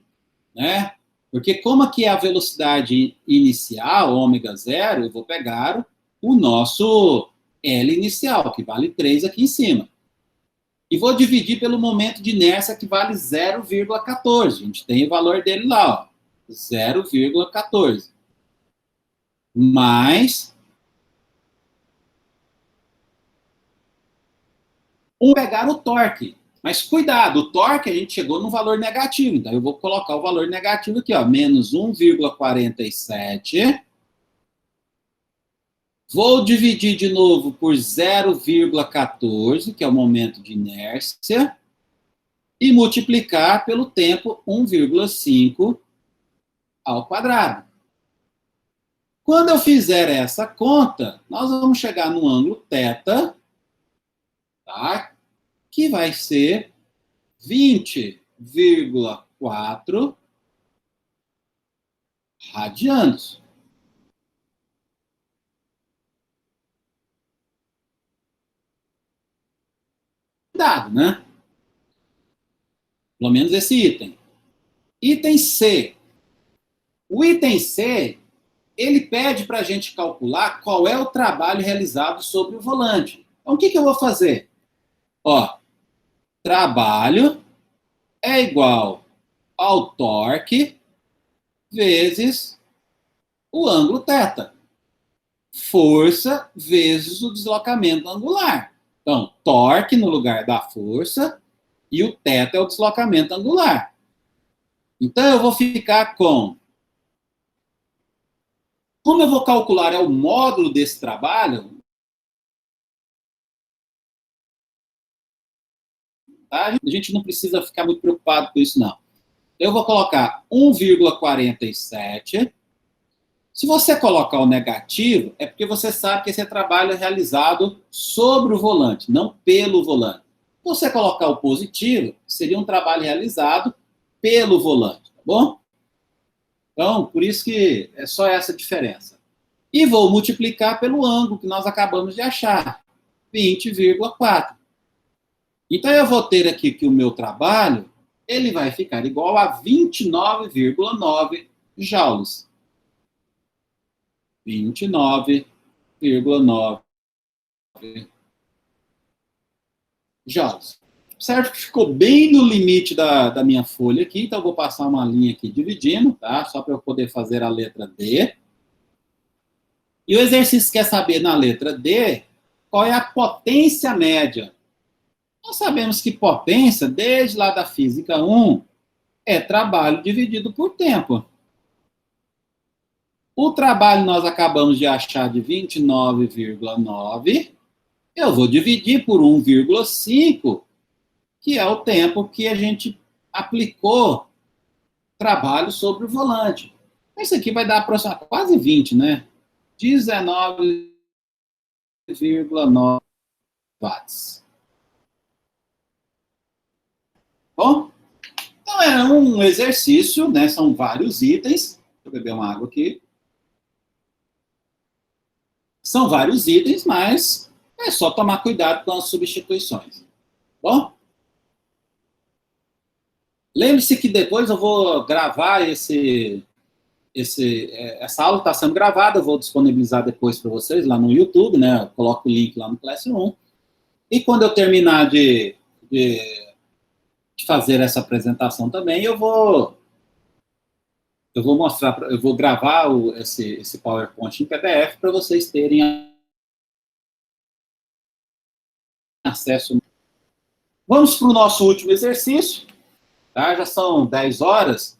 Né? Porque como aqui é a velocidade inicial, ômega zero, eu vou pegar o nosso L inicial, que vale 3 aqui em cima. E vou dividir pelo momento de inércia, que vale 0,14. A gente tem o valor dele lá, ó, 0,14. Mais... pegar o torque. Mas cuidado, o torque a gente chegou no valor negativo. Então, eu vou colocar o valor negativo aqui, ó, menos 1,47. Vou dividir de novo por 0,14, que é o momento de inércia, e multiplicar pelo tempo 1,5 ao quadrado. Quando eu fizer essa conta, nós vamos chegar no ângulo θ, tá? Que vai ser 20,4 radianos. Dado, né? Pelo menos esse item. Item C. O item C, ele pede para a gente calcular qual é o trabalho realizado sobre o volante. Então, o que eu vou fazer? Ó, trabalho é igual ao torque vezes o ângulo θ. Força vezes o deslocamento angular. Então, torque no lugar da força e o θ é o deslocamento angular. Então, eu vou ficar com... Como eu vou calcular o módulo desse trabalho, tá? A gente não precisa ficar muito preocupado com isso, não. Eu vou colocar 1,47. Se você colocar o negativo, é porque você sabe que esse trabalho é realizado sobre o volante, não pelo volante. Se você colocar o positivo, seria um trabalho realizado pelo volante, tá bom? Então, por isso que é só essa diferença. E vou multiplicar pelo ângulo que nós acabamos de achar, 20,4. Então, eu vou ter aqui que o meu trabalho, ele vai ficar igual a 29,9 joules. 29,9 joules. Certo que ficou bem no limite da minha folha aqui, então eu vou passar uma linha aqui dividindo, tá? Só para eu poder fazer a letra D. E o exercício quer saber na letra D qual é a potência média. Nós sabemos que potência, desde lá da física 1, é trabalho dividido por tempo. O trabalho nós acabamos de achar de 29,9. Eu vou dividir por 1,5, que é o tempo que a gente aplicou trabalho sobre o volante. Isso aqui vai dar aproximadamente quase 20, né? 19,9 watts. Bom, então é um exercício, né? São vários itens. Deixa eu beber uma água aqui. São vários itens, mas é só tomar cuidado com as substituições. Bom? Lembre-se que depois eu vou gravar essa aula está sendo gravada, eu vou disponibilizar depois para vocês lá no YouTube, né? Eu coloco o link lá no Classroom. E quando eu terminar de fazer essa apresentação também, eu vou mostrar, eu vou gravar esse PowerPoint em PDF para vocês terem acesso. Vamos para o nosso último exercício, tá? Já são 10 horas.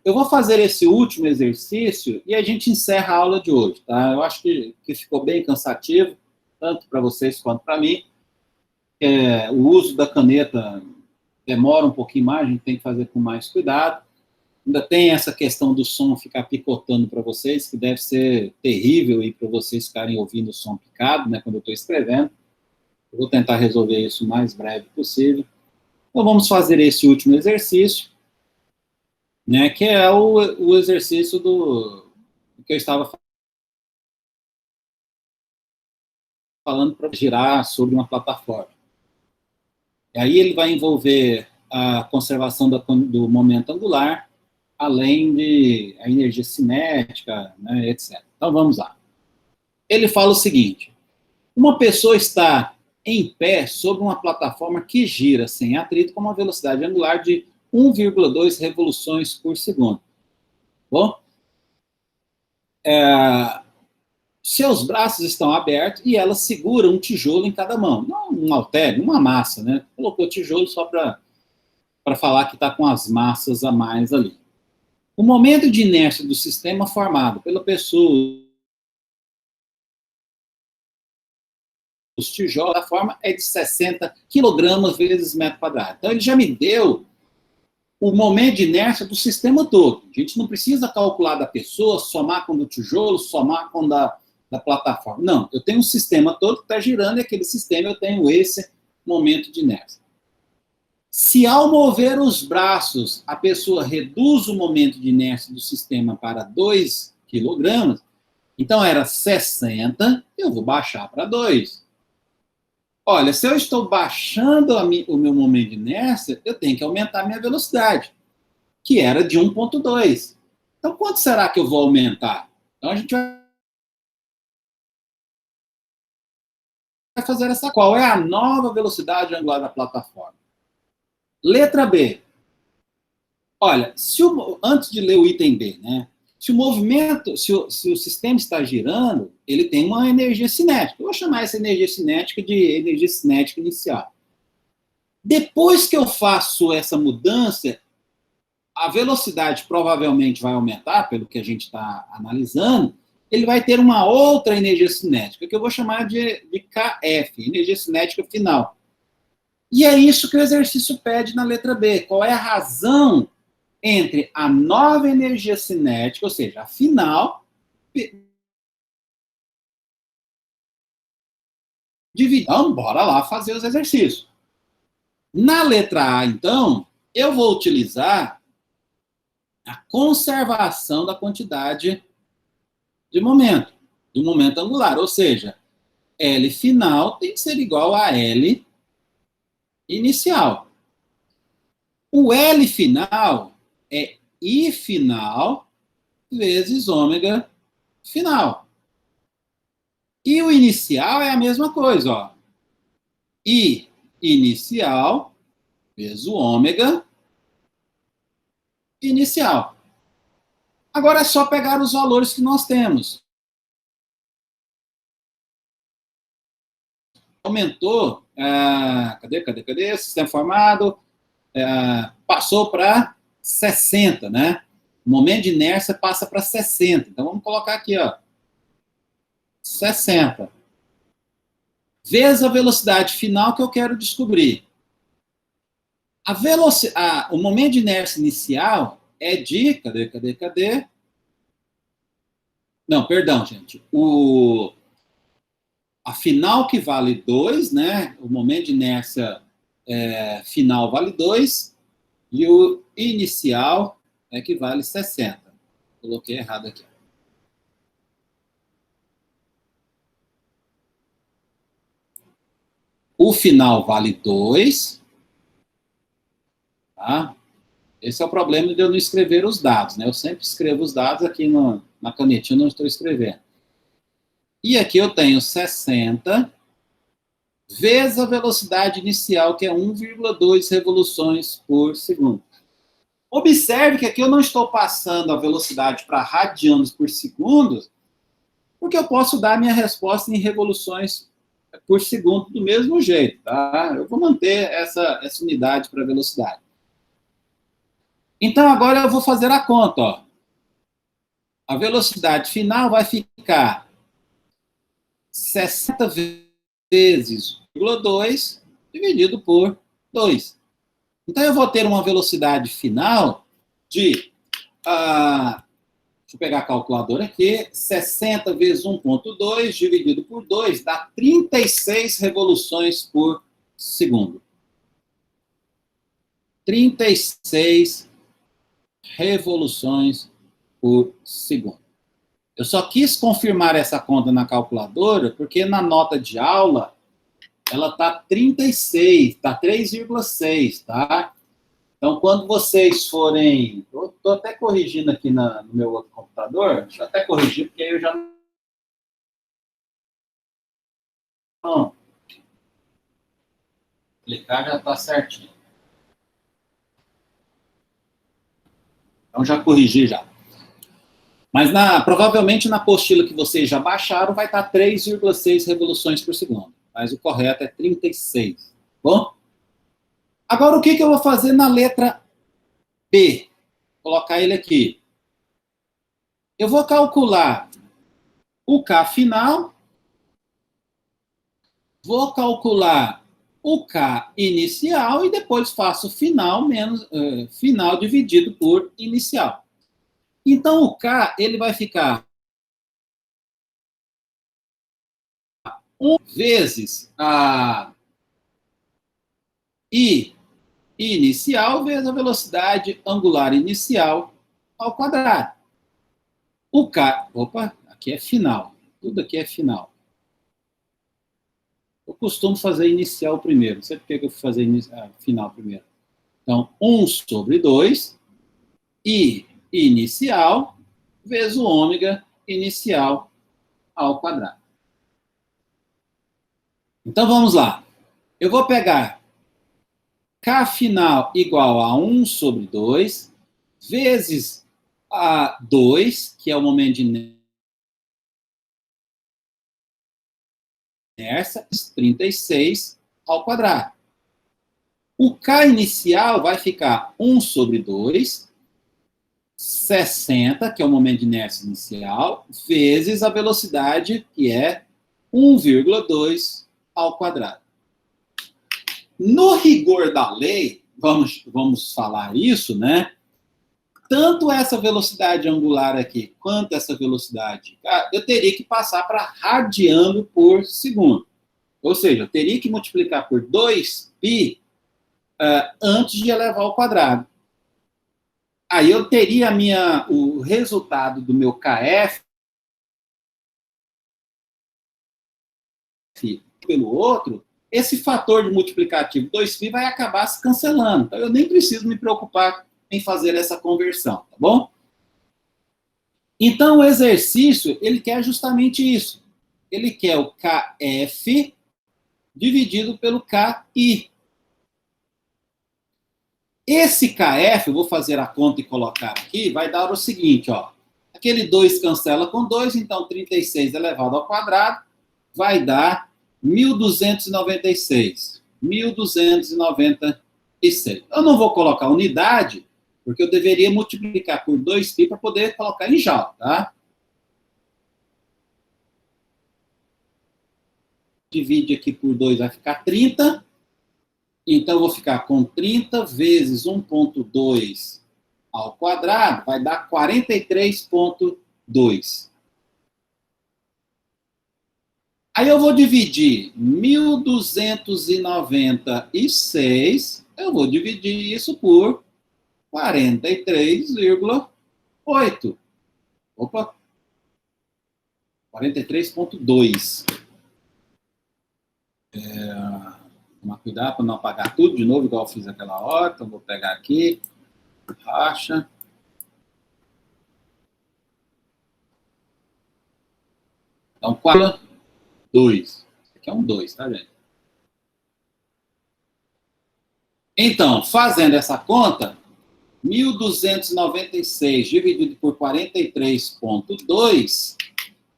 Eu vou fazer esse último exercício e a gente encerra a aula de hoje, tá? Eu acho que ficou bem cansativo, tanto para vocês quanto para mim. O uso da caneta demora um pouquinho mais, a gente tem que fazer com mais cuidado. Ainda tem essa questão do som ficar picotando para vocês, que deve ser terrível aí para vocês ficarem ouvindo o som picado, né, quando eu estou escrevendo. Eu vou tentar resolver isso o mais breve possível. Então, vamos fazer esse último exercício, né, que é o exercício do que eu estava falando para girar sobre uma plataforma. E aí ele vai envolver a conservação do momento angular, além de a energia cinética, né, etc. Então, vamos lá. Ele fala o seguinte: uma pessoa está em pé sobre uma plataforma que gira sem atrito com uma velocidade angular de 1,2 revoluções por segundo. Bom, seus braços estão abertos e ela segura um tijolo em cada mão. Não um halter, uma massa, né? Colocou tijolo só para falar que está com as massas a mais ali. O momento de inércia do sistema formado pela pessoa, os tijolos, a forma é de 60 kg vezes metro quadrado. Então, ele já me deu o momento de inércia do sistema todo. A gente não precisa calcular da pessoa, somar com o do tijolo, somar com da plataforma. Não, eu tenho um sistema todo que está girando e aquele sistema eu tenho esse momento de inércia. Se ao mover os braços a pessoa reduz o momento de inércia do sistema para 2 kg, então era 60, eu vou baixar para 2. Olha, se eu estou baixando o meu momento de inércia, eu tenho que aumentar a minha velocidade, que era de 1,2. Então, quanto será que eu vou aumentar? Então, a gente vai fazer essa. Qual é a nova velocidade angular da plataforma? Letra B. Olha, antes de ler o item B, né? Se o movimento, se o sistema está girando, ele tem uma energia cinética. Eu vou chamar essa energia cinética de energia cinética inicial. Depois que eu faço essa mudança, a velocidade provavelmente vai aumentar, pelo que a gente está analisando, ele vai ter uma outra energia cinética, que eu vou chamar de KF, energia cinética final. E é isso que o exercício pede na letra B. Qual é a razão entre a nova energia cinética, ou seja, a final, dividir. Então, bora lá fazer os exercícios. Na letra A, então, eu vou utilizar a conservação da quantidade de momento angular, ou seja, L final tem que ser igual a L inicial. O L final é I final vezes ômega final. E o inicial é a mesma coisa, ó. I inicial vezes o ômega inicial. Agora é só pegar os valores que nós temos. Aumentou, cadê? Sistema formado, passou para 60, né? O momento de inércia passa para 60. Então, vamos colocar aqui, ó, 60. Vezes a velocidade final que eu quero descobrir. O momento de inércia inicial é de... Cadê? Não, perdão, gente. A final que vale 2, né? O momento de inércia final vale 2 e o inicial é que vale 60. Coloquei errado aqui. O final vale 2. Tá? Esse é o problema de eu não escrever os dados, né? Eu sempre escrevo os dados aqui na canetinha, não estou escrevendo. E aqui eu tenho 60 vezes a velocidade inicial, que é 1,2 revoluções por segundo. Observe que aqui eu não estou passando a velocidade para radianos por segundo, porque eu posso dar a minha resposta em revoluções por segundo do mesmo jeito, tá? Eu vou manter essa unidade para velocidade. Então, agora eu vou fazer a conta, ó. A velocidade final vai ficar 60 vezes 0,2 dividido por 2. Então, eu vou ter uma velocidade final de... deixa eu pegar a calculadora aqui. 60 vezes 1,2 dividido por 2 dá 36 revoluções por segundo. 36 revoluções por segundo. Eu só quis confirmar essa conta na calculadora, porque na nota de aula, ela está 36, está 3,6, tá? Então, quando vocês forem... Estou até corrigindo aqui no meu outro computador, deixa eu até corrigir, porque aí eu já... Não. Clicar já está certinho. Então, já corrigi já. Mas provavelmente na apostila que vocês já baixaram vai estar 3,6 revoluções por segundo. Mas o correto é 36. Bom? Agora, o que eu vou fazer na letra B? Vou colocar ele aqui. Eu vou calcular o K final. Vou calcular o K inicial e depois faço final final dividido por inicial. Então, o K ele vai ficar 1 vezes a I inicial vezes a velocidade angular inicial ao quadrado. O K... Opa, aqui é final. Tudo aqui é final. Eu costumo fazer inicial primeiro. Não sei por que eu fui fazer final primeiro. Então, 1 sobre 2, I inicial, vezes o ômega inicial ao quadrado. Então, vamos lá. Eu vou pegar K final igual a 1 sobre 2, vezes a 2, que é o momento de inércia, 36 ao quadrado. O K inicial vai ficar 1 sobre 2, 60, que é o momento de inércia inicial, vezes a velocidade, que é 1,2 ao quadrado. No rigor da lei, vamos falar isso, né? Tanto essa velocidade angular aqui, quanto essa velocidade, eu teria que passar para radiano por segundo. Ou seja, eu teria que multiplicar por 2π antes de elevar ao quadrado. Aí eu teria o resultado do meu KF pelo outro, esse fator de multiplicativo 2π vai acabar se cancelando. Então eu nem preciso me preocupar em fazer essa conversão, tá bom? Então o exercício, ele quer justamente isso. Ele quer o KF dividido pelo KI. Esse KF, eu vou fazer a conta e colocar aqui, vai dar o seguinte, ó. Aquele 2 cancela com 2, então 36 elevado ao quadrado vai dar 1.296. 1.296. Eu não vou colocar unidade, porque eu deveria multiplicar por 2π para poder colocar em joule, tá? Divide aqui por 2, vai ficar 30. Então, eu vou ficar com 30 vezes 1,2 ao quadrado, vai dar 43,2. Aí eu vou dividir 1.296, eu vou dividir isso por 43,8. Opa! 43,2. Tomar cuidado para não apagar tudo de novo, igual eu fiz aquela hora. Então, vou pegar aqui, racha. Então, 2. Aqui é um 2, tá, gente? Então, fazendo essa conta, 1.296 dividido por 43,2,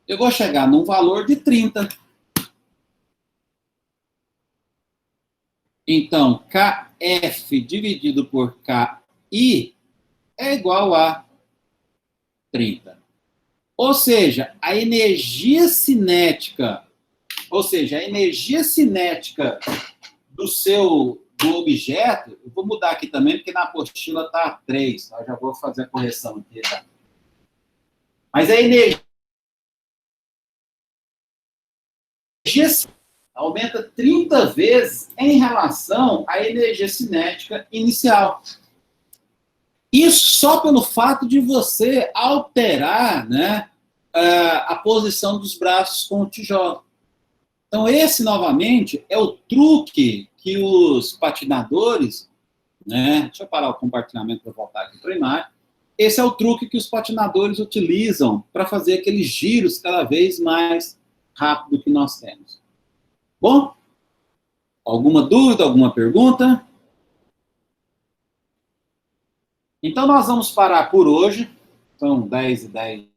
eu vou chegar num valor de 30. Então, KF dividido por KI é igual a 30. Ou seja, a energia cinética, do objeto, eu vou mudar aqui também, porque na apostila está 3, tá? Eu já vou fazer a correção aqui, tá? Mas a energia aumenta 30 vezes em relação à energia cinética inicial. Isso só pelo fato de você alterar, né, a posição dos braços com o tijolo. Então, esse, novamente, é o truque que os patinadores, né, deixa eu parar o compartilhamento para voltar aqui para a imagem. Esse é o truque que os patinadores utilizam para fazer aqueles giros cada vez mais rápido que nós temos. Bom? Alguma dúvida, alguma pergunta? Então, nós vamos parar por hoje. São 10h10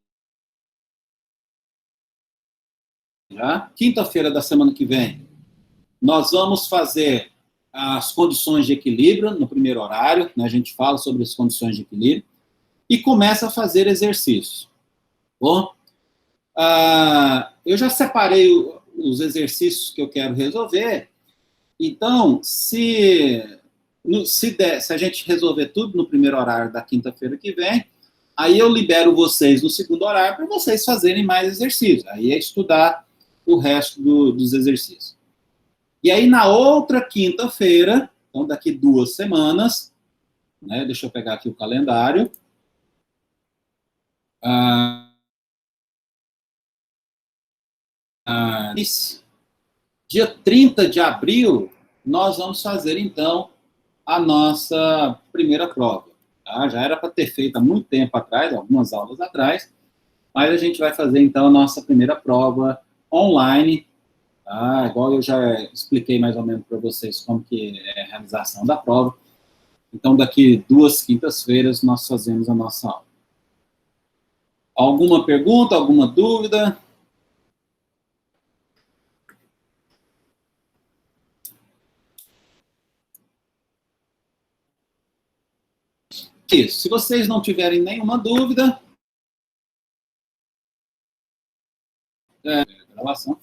já. Quinta-feira da semana que vem, nós vamos fazer as condições de equilíbrio no primeiro horário, né? A gente fala sobre as condições de equilíbrio e começa a fazer exercícios. Bom, eu já separei os exercícios que eu quero resolver. Então, se a gente resolver tudo no primeiro horário da quinta-feira que vem, aí eu libero vocês no segundo horário para vocês fazerem mais exercícios. Aí é estudar o resto dos exercícios. E aí, na outra quinta-feira, então daqui 2 semanas, né, deixa eu pegar aqui o calendário. Dia 30 de abril, nós vamos fazer, então, a nossa primeira prova. Tá? Já era para ter feito há muito tempo atrás, algumas aulas atrás, mas a gente vai fazer, então, a nossa primeira prova online, tá? Igual eu já expliquei mais ou menos para vocês como que é a realização da prova. Então, daqui 2 quintas-feiras, nós fazemos a nossa aula. Alguma pergunta, alguma dúvida? Isso. Se vocês não tiverem nenhuma dúvida, gravação.